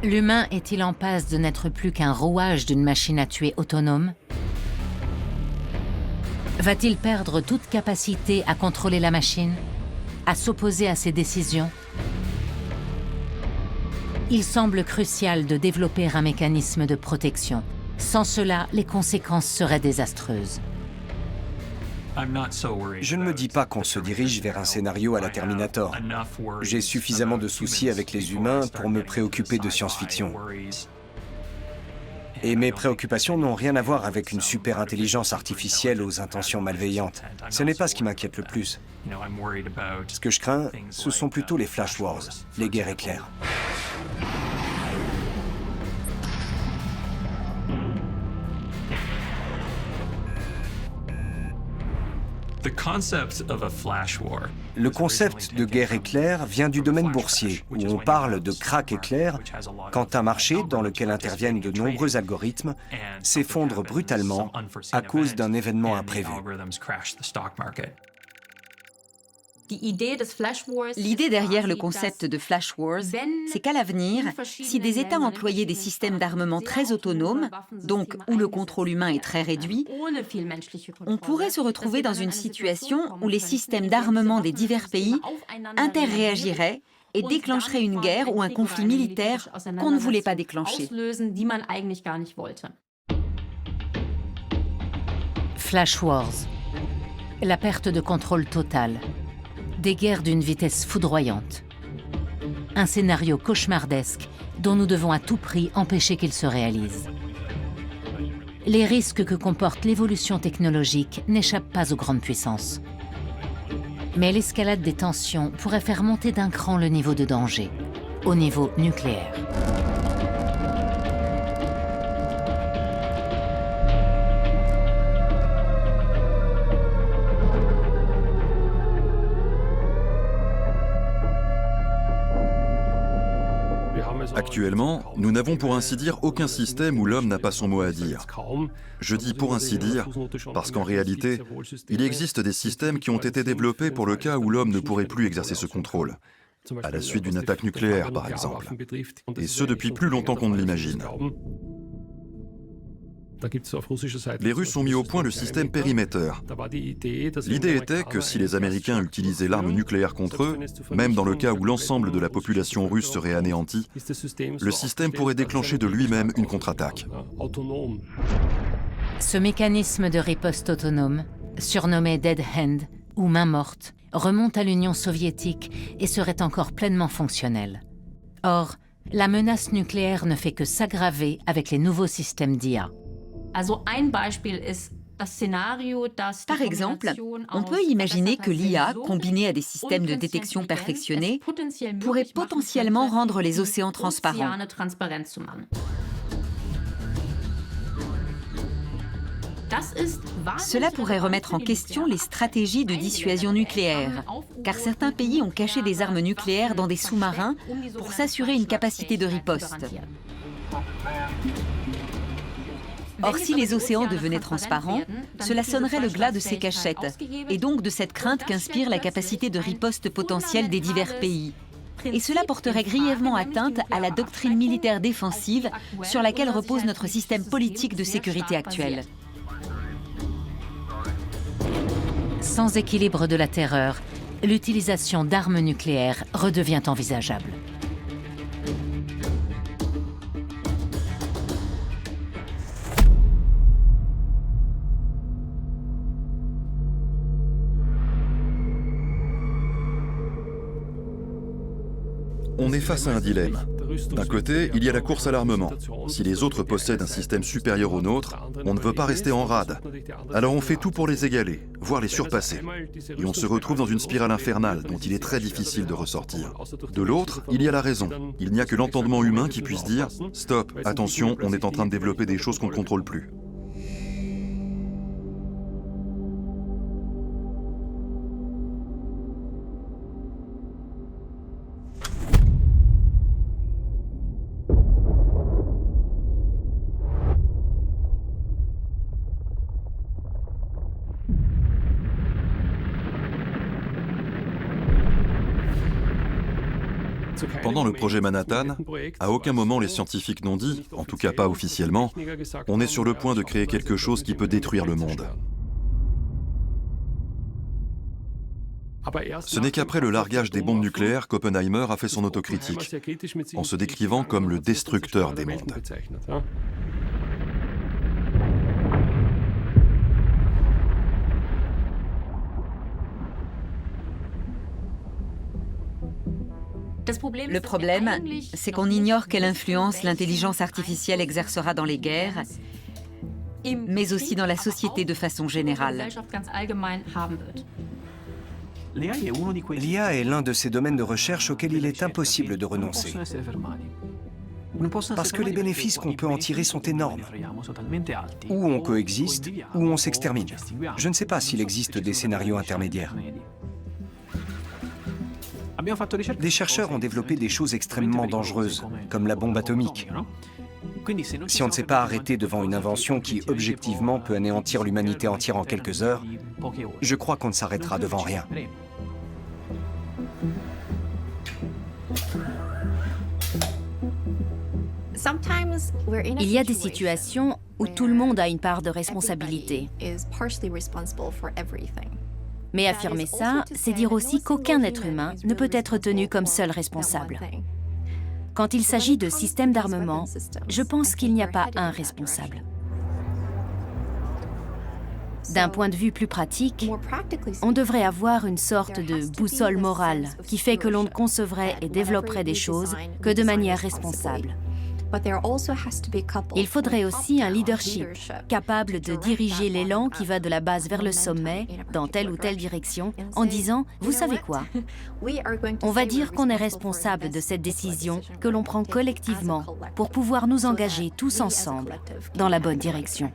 L'humain est-il en passe de n'être plus qu'un rouage d'une machine à tuer autonome? Va-t-il perdre toute capacité à contrôler la machine, à s'opposer à ses décisions? Il semble crucial de développer un mécanisme de protection. Sans cela, les conséquences seraient désastreuses. Je ne me dis pas qu'on se dirige vers un scénario à la Terminator. J'ai suffisamment de soucis avec les humains pour me préoccuper de science-fiction. Et mes préoccupations n'ont rien à voir avec une super-intelligence artificielle aux intentions malveillantes. Ce n'est pas ce qui m'inquiète le plus. Ce que je crains, ce sont plutôt les flash wars, les guerres éclairs. Le concept de guerre éclair vient du domaine boursier, où on parle de krach éclair quand un marché dans lequel interviennent de nombreux algorithmes s'effondre brutalement à cause d'un événement imprévu. L'idée derrière le concept de Flash Wars, c'est qu'à l'avenir, si des États employaient des systèmes d'armement très autonomes, donc où le contrôle humain est très réduit, on pourrait se retrouver dans une situation où les systèmes d'armement des divers pays interréagiraient et déclencheraient une guerre ou un conflit militaire qu'on ne voulait pas déclencher. Flash Wars. La perte de contrôle totale. Des guerres d'une vitesse foudroyante. Un scénario cauchemardesque dont nous devons à tout prix empêcher qu'il se réalise. Les risques que comporte l'évolution technologique n'échappent pas aux grandes puissances. Mais l'escalade des tensions pourrait faire monter d'un cran le niveau de danger, au niveau nucléaire. Actuellement, nous n'avons pour ainsi dire aucun système où l'homme n'a pas son mot à dire. Je dis pour ainsi dire parce qu'en réalité, il existe des systèmes qui ont été développés pour le cas où l'homme ne pourrait plus exercer ce contrôle, à la suite d'une attaque nucléaire par exemple, et ce depuis plus longtemps qu'on ne l'imagine. Les Russes ont mis au point le système Perimeter. L'idée était que si les Américains utilisaient l'arme nucléaire contre eux, même dans le cas où l'ensemble de la population russe serait anéantie, le système pourrait déclencher de lui-même une contre-attaque. Ce mécanisme de riposte autonome, surnommé Dead Hand ou main morte, remonte à l'Union soviétique et serait encore pleinement fonctionnel. Or, la menace nucléaire ne fait que s'aggraver avec les nouveaux systèmes d'IA. Par exemple, on peut imaginer que l'IA, combinée à des systèmes de détection perfectionnés, pourrait potentiellement rendre les océans transparents. Cela pourrait remettre en question les stratégies de dissuasion nucléaire, car certains pays ont caché des armes nucléaires dans des sous-marins pour s'assurer une capacité de riposte. Or, si les océans devenaient transparents, cela sonnerait le glas de ces cachettes, et donc de cette crainte qu'inspire la capacité de riposte potentielle des divers pays. Et cela porterait grièvement atteinte à la doctrine militaire défensive sur laquelle repose notre système politique de sécurité actuel. Sans équilibre de la terreur, l'utilisation d'armes nucléaires redevient envisageable. On est face à un dilemme. D'un côté, il y a la course à l'armement. Si les autres possèdent un système supérieur au nôtre, on ne veut pas rester en rade. Alors on fait tout pour les égaler, voire les surpasser. Et on se retrouve dans une spirale infernale dont il est très difficile de ressortir. De l'autre, il y a la raison. Il n'y a que l'entendement humain qui puisse dire « Stop, attention, on est en train de développer des choses qu'on ne contrôle plus ». Pendant le projet Manhattan, à aucun moment les scientifiques n'ont dit, en tout cas pas officiellement, on est sur le point de créer quelque chose qui peut détruire le monde. Ce n'est qu'après le largage des bombes nucléaires qu'Oppenheimer a fait son autocritique, en se décrivant comme le destructeur des mondes. Le problème, c'est qu'on ignore quelle influence l'intelligence artificielle exercera dans les guerres, mais aussi dans la société de façon générale. L'IA est l'un de ces domaines de recherche auxquels il est impossible de renoncer. Parce que les bénéfices qu'on peut en tirer sont énormes. Ou on coexiste, ou on s'extermine. Je ne sais pas s'il existe des scénarios intermédiaires. Des chercheurs ont développé des choses extrêmement dangereuses, comme la bombe atomique. Si on ne s'est pas arrêté devant une invention qui, objectivement, peut anéantir l'humanité entière en quelques heures, je crois qu'on ne s'arrêtera devant rien. Il y a des situations où tout le monde a une part de responsabilité. Mais affirmer ça, c'est dire aussi qu'aucun être humain ne peut être tenu comme seul responsable. Quand il s'agit de systèmes d'armement, je pense qu'il n'y a pas un responsable. D'un point de vue plus pratique, on devrait avoir une sorte de boussole morale qui fait que l'on ne concevrait et développerait des choses que de manière responsable. Il faudrait aussi un leadership capable de diriger l'élan qui va de la base vers le sommet, dans telle ou telle direction, en disant « Vous savez quoi ? On va dire qu'on est responsable de cette décision que l'on prend collectivement pour pouvoir nous engager tous ensemble dans la bonne direction. »